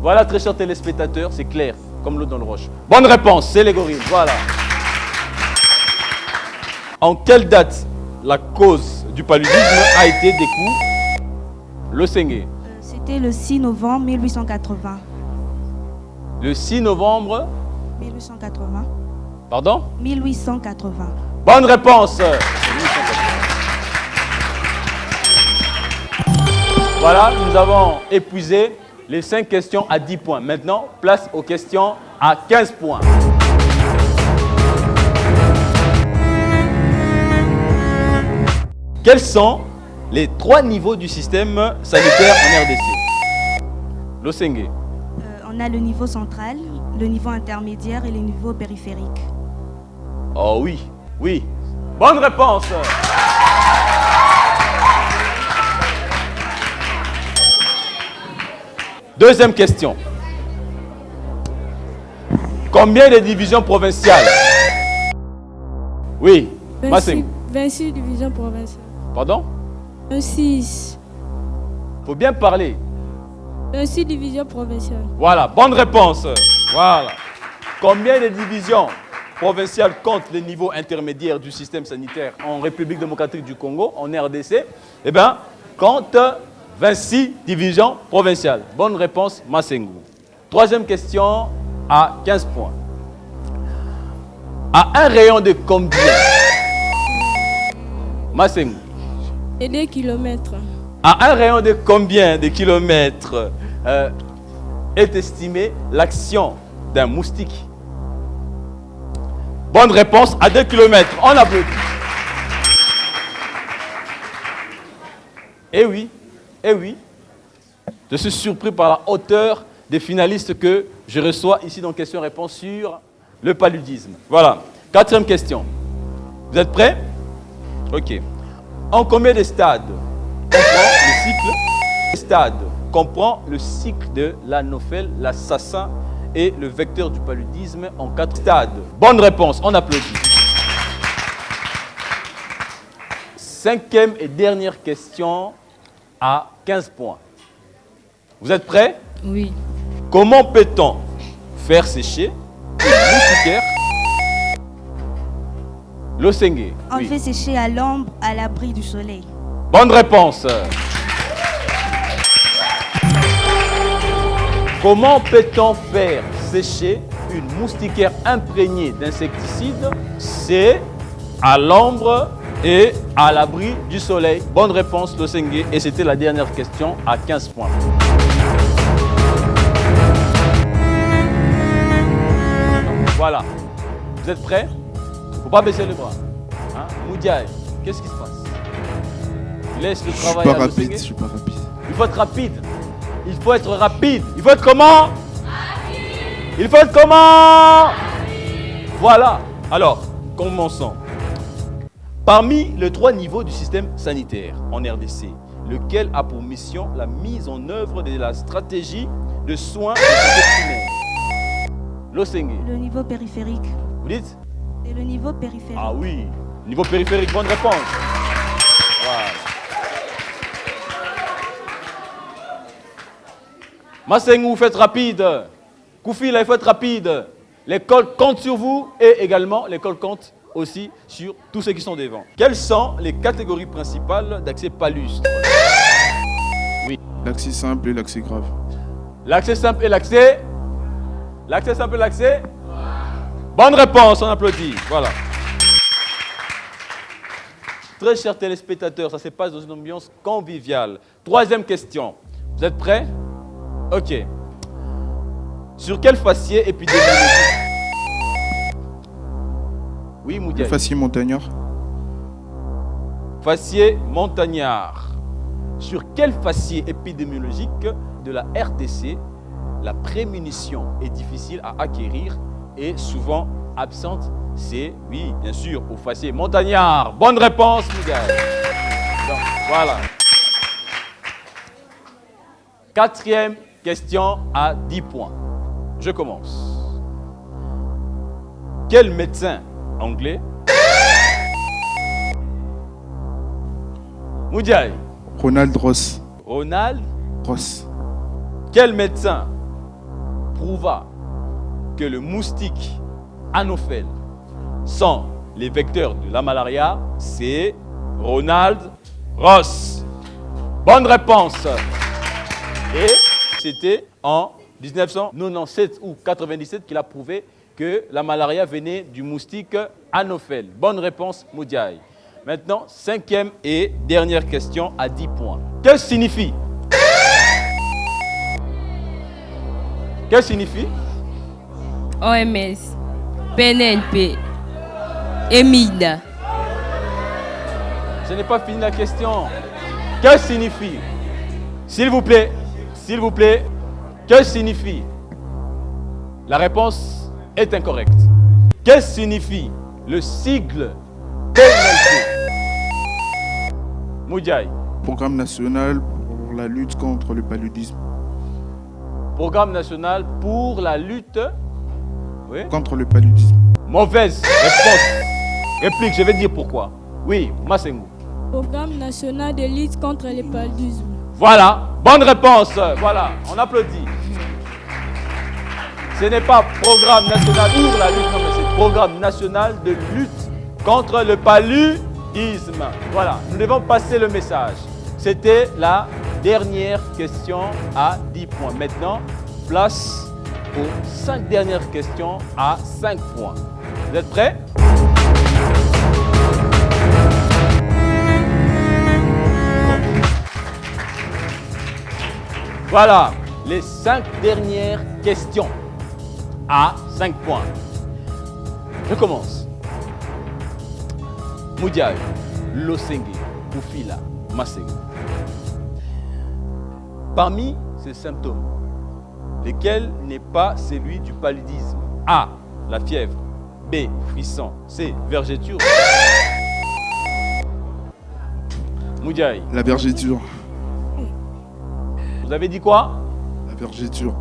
Voilà, très chers téléspectateurs, c'est clair, comme l'eau dans le roche. Bonne réponse, c'est les gorilles, voilà. En quelle date la cause du paludisme a été découverte? L'Osengue. C'était le 6 novembre 1880. Le 6 novembre 1880. Pardon? 1880. Bonne réponse. Voilà, nous avons épuisé les 5 questions à 10 points. Maintenant, place aux questions à 15 points. Quels sont les 3 niveaux du système sanitaire en RDC? L'Osengue. On a le niveau central, le niveau intermédiaire et le niveau périphérique. Oh oui, oui. Bonne réponse. Deuxième question. Combien de divisions provinciales? Oui. 26 divisions provinciales. Pardon? 26. Faut bien parler. 26 divisions provinciales. Voilà, bonne réponse. Voilà. Combien de divisions provinciales comptent les niveaux intermédiaires du système sanitaire en République démocratique du Congo, en RDC? Eh bien, compte 26 divisions provinciales. Bonne réponse, Masengu. Troisième question à 15 points. À un rayon de combien? Masengu. Et 2 kilomètres. À un rayon de combien de kilomètres est estimée l'action d'un moustique? Bonne réponse, à 2 kilomètres. On applaudit. Eh oui, eh oui. Je suis surpris par la hauteur des finalistes que je reçois ici dans question-réponse sur le paludisme. Voilà. 4e question. Vous êtes prêts? Ok. En combien de stades comprend le cycle de l'anophèle, l'assassin et le vecteur du paludisme en 4 stades? Bonne réponse, on applaudit. 5e et dernière question à 15 points. Vous êtes prêts? Oui. Comment peut-on faire sécher une moustiquaire? L'Osengue. On fait sécher à l'ombre, à l'abri du soleil. Bonne réponse. Comment peut-on faire sécher une moustiquaire imprégnée d'insecticides? C'est à l'ombre et à l'abri du soleil. Bonne réponse, L'Osengue. Et c'était la dernière question à 15 points. Voilà. Vous êtes prêts? Il ne faut pas baisser les bras. Hein? Moudiaï, qu'est-ce qui se passe? Laisse le travail à L'Osengue. Je suis pas rapide. Il faut être rapide. Il faut être rapide. Il faut être comment? Rapide. Il faut être comment? Rapide. Voilà. Alors, commençons. Parmi les 3 niveaux du système sanitaire en RDC, lequel a pour mission la mise en œuvre de la stratégie de soins de santé primaire? L'Osengue. Le niveau périphérique. Vous dites? C'est le niveau périphérique. Ah oui. Niveau périphérique, bonne réponse. Voilà. Masengu, vous faites rapide. Koufi, là, il faut être rapide. L'école compte sur vous et également l'école compte aussi sur tous ceux qui sont devant. Quelles sont les catégories principales d'accès palustre? Oui. L'accès simple et l'accès grave. L'accès simple et l'accès? L'accès simple et l'accès? Bonne réponse, on applaudit. Voilà. Très chers téléspectateurs, ça se passe dans une ambiance conviviale. 3e question. Vous êtes prêts? Ok. Sur quel faciès épidémiologique? Oui, Moudiaï. Le faciès montagnard. Faciès montagnard. Sur quel faciès épidémiologique de la RDC la prémunition est difficile à acquérir et souvent absente? C'est, oui, bien sûr, au faciès montagnard. Bonne réponse, Moudiaï. Donc, voilà. 4e question à 10 points. Je commence. Quel médecin anglais? Moudiaï. Ronald Ross. Ronald Ross. Quel médecin prouva que le moustique Anophèle sont les vecteurs de la malaria? C'est Ronald Ross. Bonne réponse. Et c'était en 1997 ou 97 qu'il a prouvé que la malaria venait du moustique Anophèle. Bonne réponse, Moudiaï. Maintenant, 5e et dernière question à 10 points. Que signifie? Que signifie? OMS, PNLP, EMIDA. Ce n'est pas fini la question. Que signifie? S'il vous plaît, que signifie? La réponse est incorrecte. Que signifie le sigle PNLP? Moudiaï. Programme national pour la lutte contre le paludisme. Programme national pour la lutte, oui, contre le paludisme. Mauvaise réponse. Réplique, je vais dire pourquoi. Oui, Massengou. Programme national de lutte contre le paludisme. Voilà, bonne réponse. Voilà, on applaudit. Ce n'est pas programme national pour la lutte, non, mais c'est programme national de lutte contre le paludisme. Voilà, nous devons passer le message. C'était la dernière question à 10 points. Maintenant, place aux 5 dernières questions à 5 points. Vous êtes prêts? Voilà, les 5 dernières questions à 5 points. Je commence. Moudiaï, Losengue, Koufila, Massengou. Parmi ces symptômes, lesquels n'est pas celui du paludisme? A, la fièvre. B, frisson. C, vergeture. Moudiaï. La vergeture. Vous avez dit quoi? La vergeture.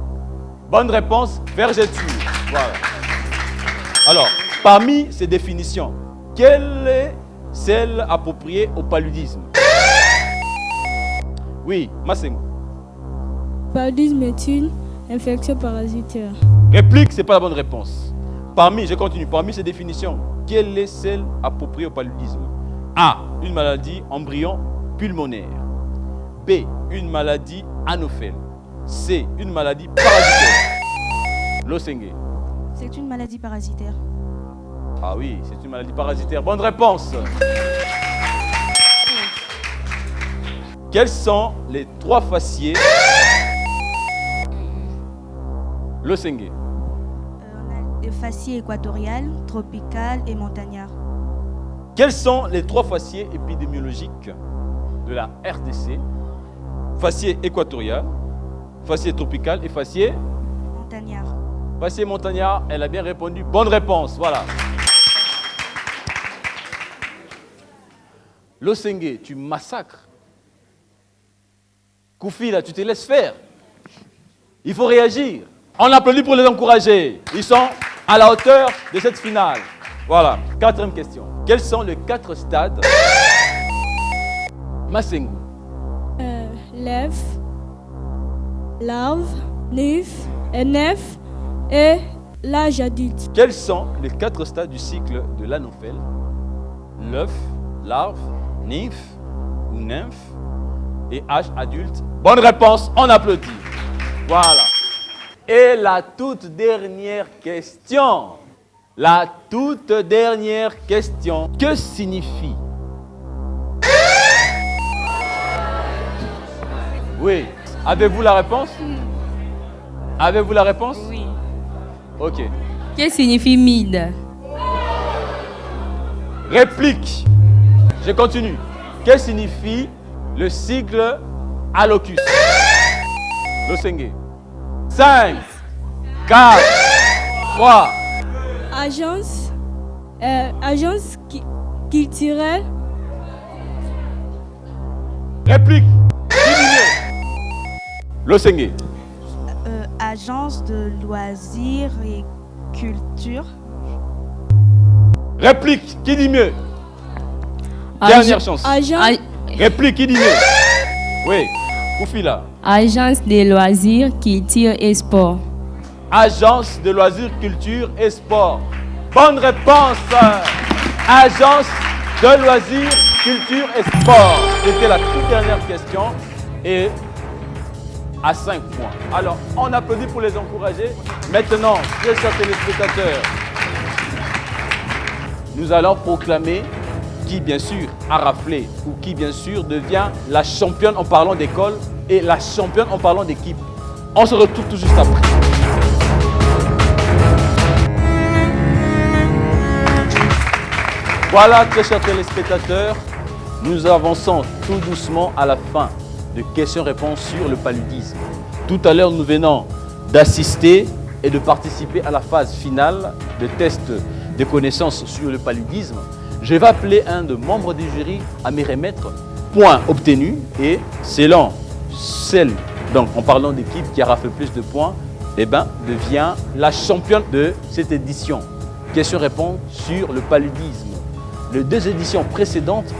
Bonne réponse, vergeture. Voilà. Alors, parmi ces définitions, quelle est celle appropriée au paludisme? Oui, Massengou. Paludisme est une infection parasitaire. Réplique, ce n'est pas la bonne réponse. Je continue. Parmi ces définitions, quelle est celle appropriée au paludisme? A, une maladie embryon pulmonaire. B, une maladie anophèle. C, une maladie parasitaire. Losengue. C'est une maladie parasitaire. Ah oui, c'est une maladie parasitaire. Bonne réponse. Quels sont les 3 faciès? Losengue. On a le faciès équatorial, tropical et montagnard. Quels sont les 3 faciès épidémiologiques de la RDC? Faciès équatorial, faciès tropical et faciès montagnard. Faciès montagnard, elle a bien répondu. Bonne réponse, voilà. Losengue, tu massacres. Koufi, là, tu te laisses faire. Il faut réagir. On applaudit pour les encourager. Ils sont à la hauteur de cette finale. Voilà, 4e question. Quels sont les 4 stades? Massengou. Lèvres, larve, nymphe, nef et l'âge adulte. Quels sont les 4 stades du cycle de l'anophèle? L'œuf, larve, nymphe ou nymphe et âge adulte. Bonne réponse, on applaudit. Voilà. Et la toute dernière question. La toute dernière question. Que signifie? Oui. Avez-vous la réponse? Avez-vous la réponse? Oui. Ok. Que signifie MID? Réplique. Je continue. Que signifie le sigle Alocus? Losengue. 5, 4, 3. Agence culturelle. Réplique. Losengue. Agence de loisirs et culture. Réplique. Qui dit mieux? Dernière chance. Réplique. Qui dit mieux? Oui. Koufila. Agence de loisirs, culture et sport. Agence de loisirs, culture et sport. Bonne réponse. Agence de loisirs, culture et sport. C'était la toute dernière question et à 5 points. Alors, on applaudit pour les encourager. Maintenant, très chers téléspectateurs, nous allons proclamer qui, bien sûr, a raflé ou qui, bien sûr, devient la championne en parlant d'école et la championne en parlant d'équipe. On se retrouve tout juste après. Voilà, très chers téléspectateurs, nous avançons tout doucement à la fin de questions-réponses sur le paludisme. Tout à l'heure, nous venons d'assister et de participer à la phase finale de test de connaissances sur le paludisme. Je vais appeler un des membres du jury à me remettre points obtenus et selon celle, donc en parlant d'équipe qui aura fait plus de points, devient la championne de cette édition. Question-réponse sur le paludisme. Les 2 éditions précédentes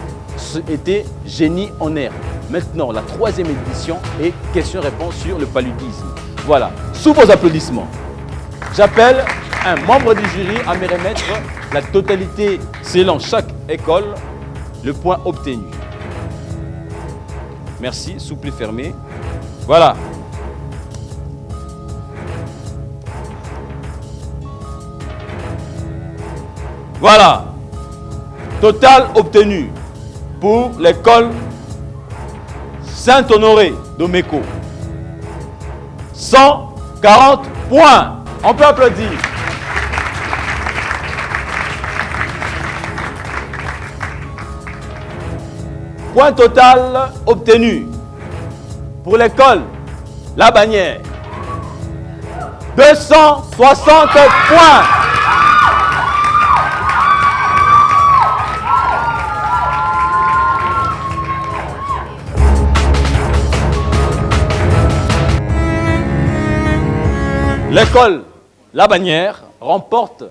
étaient Génie en air. Maintenant, la 3e édition est question-réponse sur le paludisme. Voilà, sous vos applaudissements, j'appelle un membre du jury à me remettre la totalité, selon chaque école, le point obtenu. Merci, souple et fermé. Voilà. Voilà. Total obtenu pour l'école Saint-Honoré d'Omeko. 140 points. On peut applaudir. Point total obtenu pour l'école La Bannière. 260 points. L'école La Bannière remporte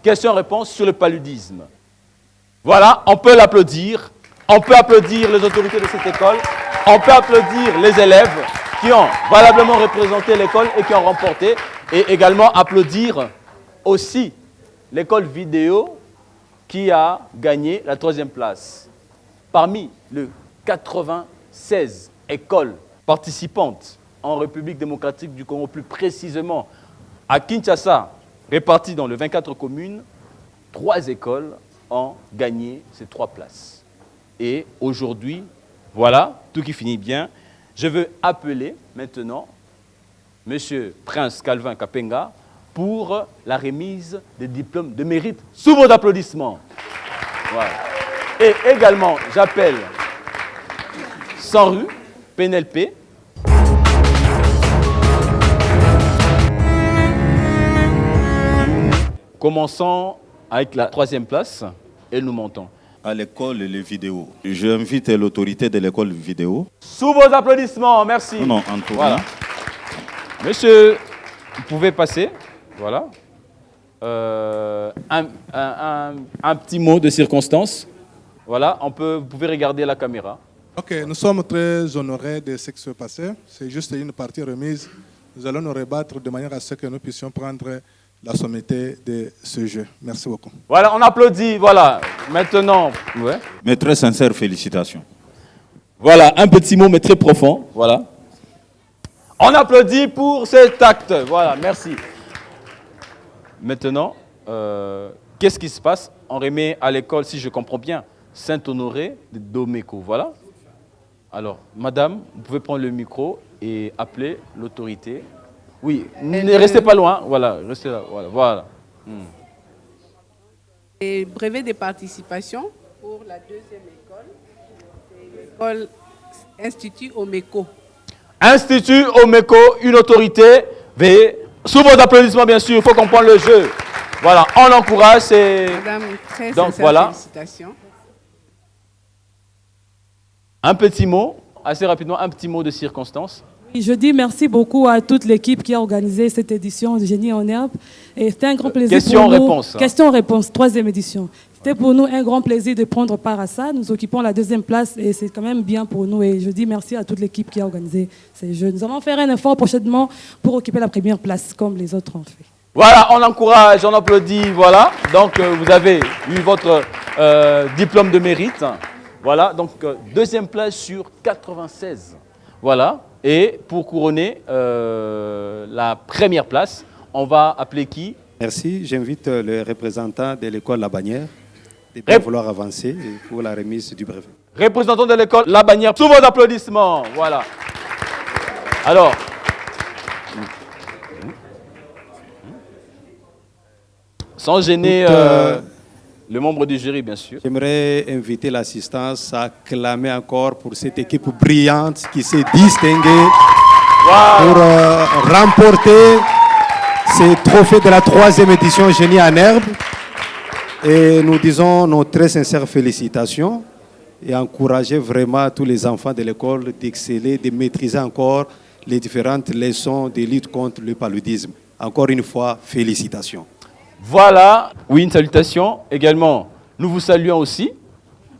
question-réponse sur le paludisme. Voilà, on peut l'applaudir. On peut applaudir les autorités de cette école. On peut applaudir les élèves qui ont valablement représenté l'école et qui ont remporté. Et également applaudir aussi l'école vidéo qui a gagné la 3e place. Parmi les 96 écoles participantes en République démocratique du Congo, plus précisément à Kinshasa, réparties dans les 24 communes, 3 écoles ont gagné ces 3 places. Et aujourd'hui, voilà, tout qui finit bien. Je veux appeler maintenant M. Prince Calvin Kapenga pour la remise des diplômes de mérite sous vos applaudissements. Voilà. Et également, j'appelle Sanru, PNLP. Commençons avec la 3e place et nous montons. À l'école, les vidéos. J'invite l'autorité de l'école vidéo. Sous vos applaudissements, merci. Non, en tout voilà. Monsieur, vous pouvez passer. Voilà. Un petit mot de circonstance. Voilà, vous pouvez regarder la caméra. Ok, nous sommes très honorés de ce qui s'est passé. C'est juste une partie remise. Nous allons nous rebattre de manière à ce que nous puissions prendre la sommité de ce jeu. Merci beaucoup. Voilà, on applaudit. Voilà, maintenant. Ouais. Mes très sincères félicitations. Voilà, un petit mot mais très profond. Voilà. On applaudit pour cet acte. Voilà, merci. Maintenant, qu'est-ce qui se passe? On remet à l'école, si je comprends bien, Saint-Honoré de Domeko. Voilà. Alors, madame, vous pouvez prendre le micro et appeler l'autorité Oui, ne restez pas loin. Voilà, restez là. Voilà. Et brevet de participation pour la deuxième école, c'est l'école Institut Omeko. Institut Omeko, une autorité. Veuillez, sous vos applaudissements, bien sûr, il faut comprendre le jeu. Voilà, on l'encourage. Madame, très donc sincère voilà. félicitations. Un petit mot, assez rapidement, un petit mot de circonstance. Je dis merci beaucoup à toute l'équipe qui a organisé cette édition de Génie en Herbe. Et c'était un grand plaisir pour nous. Question-réponse. Question-réponse, troisième édition. C'était pour nous un grand plaisir de prendre part à ça. Nous occupons la deuxième place et c'est quand même bien pour nous. Et je dis merci à toute l'équipe qui a organisé ces Jeux. Nous allons faire un effort prochainement pour occuper la première place comme les autres ont fait. Voilà, on encourage, on applaudit, voilà. Donc, vous avez eu votre diplôme de mérite. Voilà, donc deuxième place sur 96. Voilà, et pour couronner la première place, on va appeler qui? Merci, j'invite le représentant de l'école La Bannière de bien vouloir avancer pour la remise du brevet. Représentant de l'école La Bannière, sous vos applaudissements, voilà. Alors, sans gêner le membre du jury, bien sûr. J'aimerais inviter l'assistance à clamer encore pour cette équipe brillante qui s'est distinguée pour remporter ce trophée de la 3e édition Génie en Herbe. Et nous disons nos très sincères félicitations et encourager vraiment tous les enfants de l'école d'exceller, de maîtriser encore les différentes leçons de lutte contre le paludisme. Encore une fois, félicitations. Voilà, oui, une salutation. Également, nous vous saluons aussi.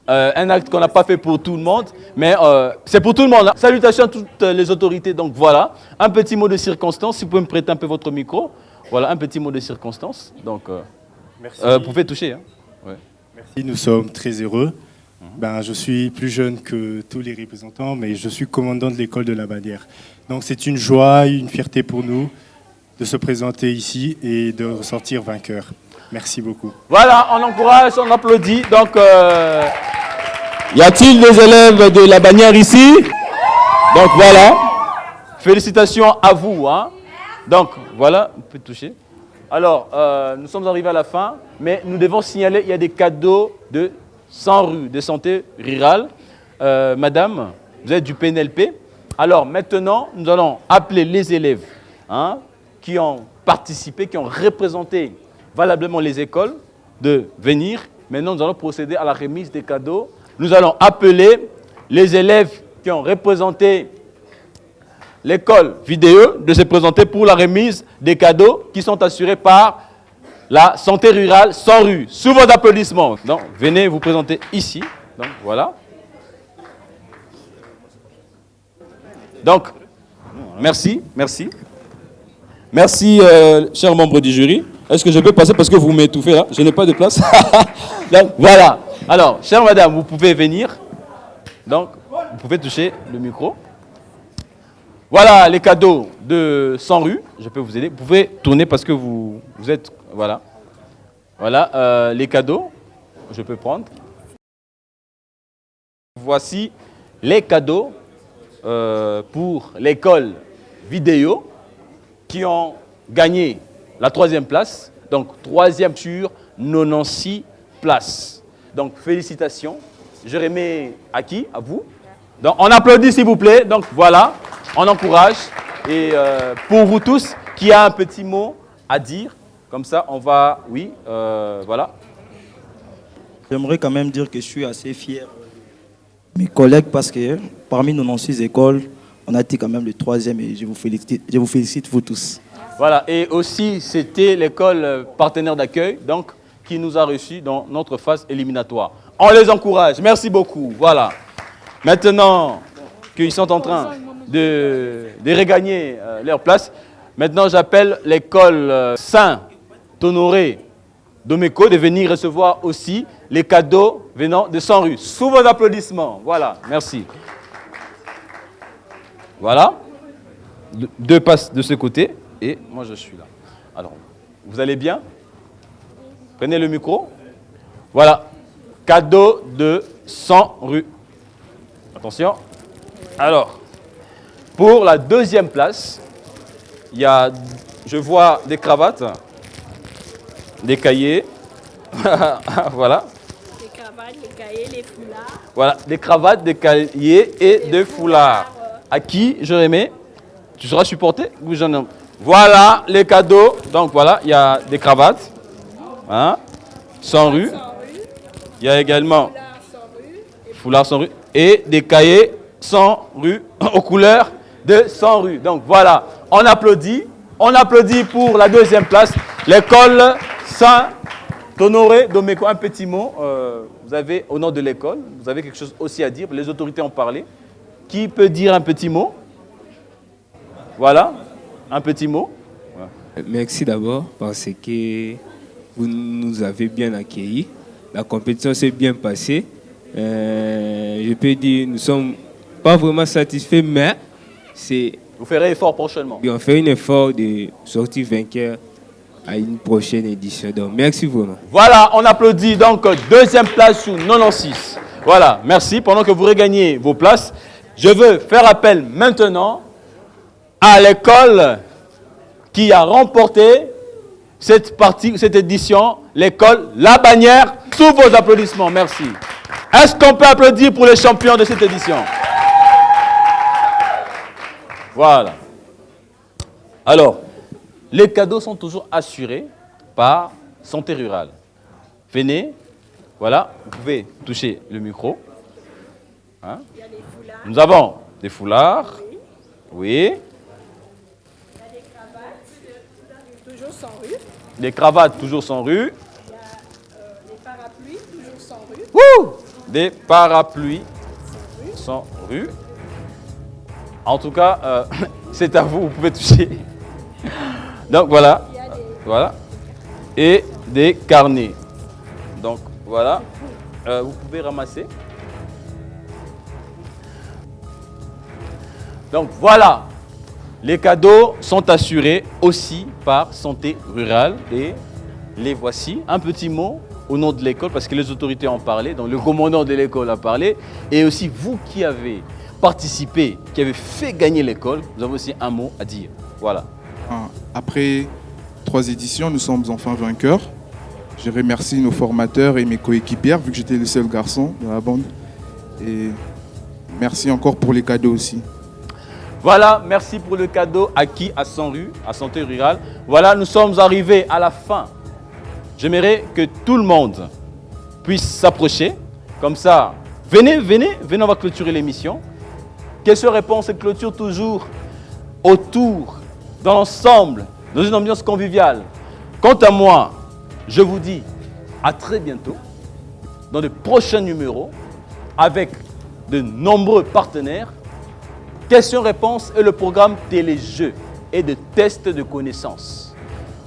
Un acte qu'on n'a pas fait pour tout le monde, mais c'est pour tout le monde. Hein. Salutations à toutes les autorités. Donc voilà, un petit mot de circonstance. Si vous pouvez me prêter un peu votre micro. Voilà, un petit mot de circonstance. Donc, vous pouvez toucher. Hein. Ouais. Merci, nous sommes très heureux. Je suis plus jeune que tous les représentants, mais je suis commandant de l'école de La Bannière. Donc c'est une joie, une fierté pour nous de se présenter ici et de ressortir vainqueur. Merci beaucoup. Voilà, on encourage, on applaudit. Donc, y a-t-il des élèves de La Bannière ici? Donc voilà, félicitations à vous. Hein. Donc voilà, on peut toucher. Alors, nous sommes arrivés à la fin, mais nous devons signaler, il y a des cadeaux de 100 rues de santé rurale. Madame, vous êtes du PNLP. Alors maintenant, nous allons appeler les élèves qui ont participé, qui ont représenté valablement les écoles, de venir. Maintenant, nous allons procéder à la remise des cadeaux. Nous allons appeler les élèves qui ont représenté l'école vidéo de se présenter pour la remise des cadeaux qui sont assurés par la santé rurale sans rue. Sous vos applaudissements. Donc, venez vous présenter ici. Donc, voilà. Donc, merci. Merci, chers membres du jury. Est-ce que je peux passer parce que vous m'étouffez là? Je n'ai pas de place. Donc, voilà. Alors, chère madame, vous pouvez venir. Donc, vous pouvez toucher le micro. Voilà les cadeaux de 100 rues. Je peux vous aider. Vous pouvez tourner parce que vous êtes... Voilà. Voilà les cadeaux. Je peux prendre. Voici les cadeaux pour l'école vidéo qui ont gagné la 3e place. Donc 3e sur 96 places. Donc félicitations. Je remets à qui? À vous. Donc on applaudit s'il vous plaît. Donc voilà, on encourage. Et pour vous tous, qui a un petit mot à dire, comme ça on va, oui, voilà. J'aimerais quand même dire que je suis assez fier de mes collègues parce que parmi nos 96 écoles, on a été quand même le 3e et je vous félicite vous tous. Voilà, et aussi c'était l'école partenaire d'accueil, donc qui nous a reçus dans notre phase éliminatoire. On les encourage, merci beaucoup. Voilà. Maintenant qu'ils sont en train de regagner leur place, maintenant j'appelle l'école Saint-Honoré d'Omeko de venir recevoir aussi les cadeaux venant de 100 rues. Sous vos applaudissements. Voilà, merci. Voilà. 2 passes de ce côté et moi je suis là. Alors, vous allez bien? Prenez le micro. Voilà. Cadeau de 100 rues. Attention. Alors, pour la 2e place, je vois des cravates, des cahiers. Voilà. Les cravates, les cahiers, les foulards. Voilà, des cravates, des cahiers et des foulards. À qui je remets? Tu seras supporté? Voilà les cadeaux. Donc voilà, il y a des cravates. Hein, 100 rue. Il y a également foulards 100 rue et des cahiers 100 rue aux couleurs de 100 rue. Donc voilà, on applaudit pour la deuxième place, l'école Saint-Honoré d'Omeko. Un petit mot, vous avez au nom de l'école, vous avez quelque chose aussi à dire, les autorités ont parlé. Qui peut dire un petit mot? Voilà, un petit mot. Merci d'abord parce que vous nous avez bien accueillis. La compétition s'est bien passée. Je peux dire, nous ne sommes pas vraiment satisfaits, mais vous ferez effort prochainement. On fait un effort de sortir vainqueur à une prochaine édition. Donc, merci vraiment. Voilà, on applaudit donc deuxième place sous 96. Voilà, merci. Pendant que vous regagnez vos places, je veux faire appel maintenant à l'école qui a remporté cette édition, l'école La Bannière, sous vos applaudissements. Merci. Est-ce qu'on peut applaudir pour les champions de cette édition? Voilà. Alors, les cadeaux sont toujours assurés par Santé Rurale. Venez, voilà, vous pouvez toucher le micro. Hein? Nous avons des foulards. Oui. Il y a des cravates, toujours sans rue. Des cravates, toujours sans rue. Il y a des parapluies, toujours sans rue. Wouh! Des parapluies sans rue. En tout cas, c'est à vous, vous pouvez toucher. Donc voilà. Voilà. Et des carnets. Donc voilà. Vous pouvez ramasser. Donc voilà. Les cadeaux sont assurés aussi par Santé Rurale. Et les voici. Un petit mot au nom de l'école, parce que les autorités ont parlé, donc le commandant de l'école a parlé, et aussi vous qui avez participé, qui avez fait gagner l'école, vous avez aussi un mot à dire. Voilà. Après 3 éditions, nous sommes enfin vainqueurs. Je remercie nos formateurs et mes coéquipières, vu que j'étais le seul garçon de la bande. Et merci encore pour les cadeaux aussi. Voilà, merci pour le cadeau acquis à 100 rue, à Santé Rurale. Voilà, nous sommes arrivés à la fin. J'aimerais que tout le monde puisse s'approcher. Comme ça, venez, on va clôturer l'émission. Questions-réponses et clôture toujours autour, dans l'ensemble, dans une ambiance conviviale. Quant à moi, je vous dis à très bientôt dans de prochains numéros avec de nombreux partenaires. Questions-réponses et le programme téléjeux et de tests de connaissances.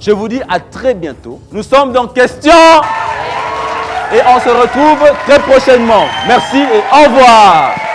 Je vous dis à très bientôt. Nous sommes dans Questions et on se retrouve très prochainement. Merci et au revoir.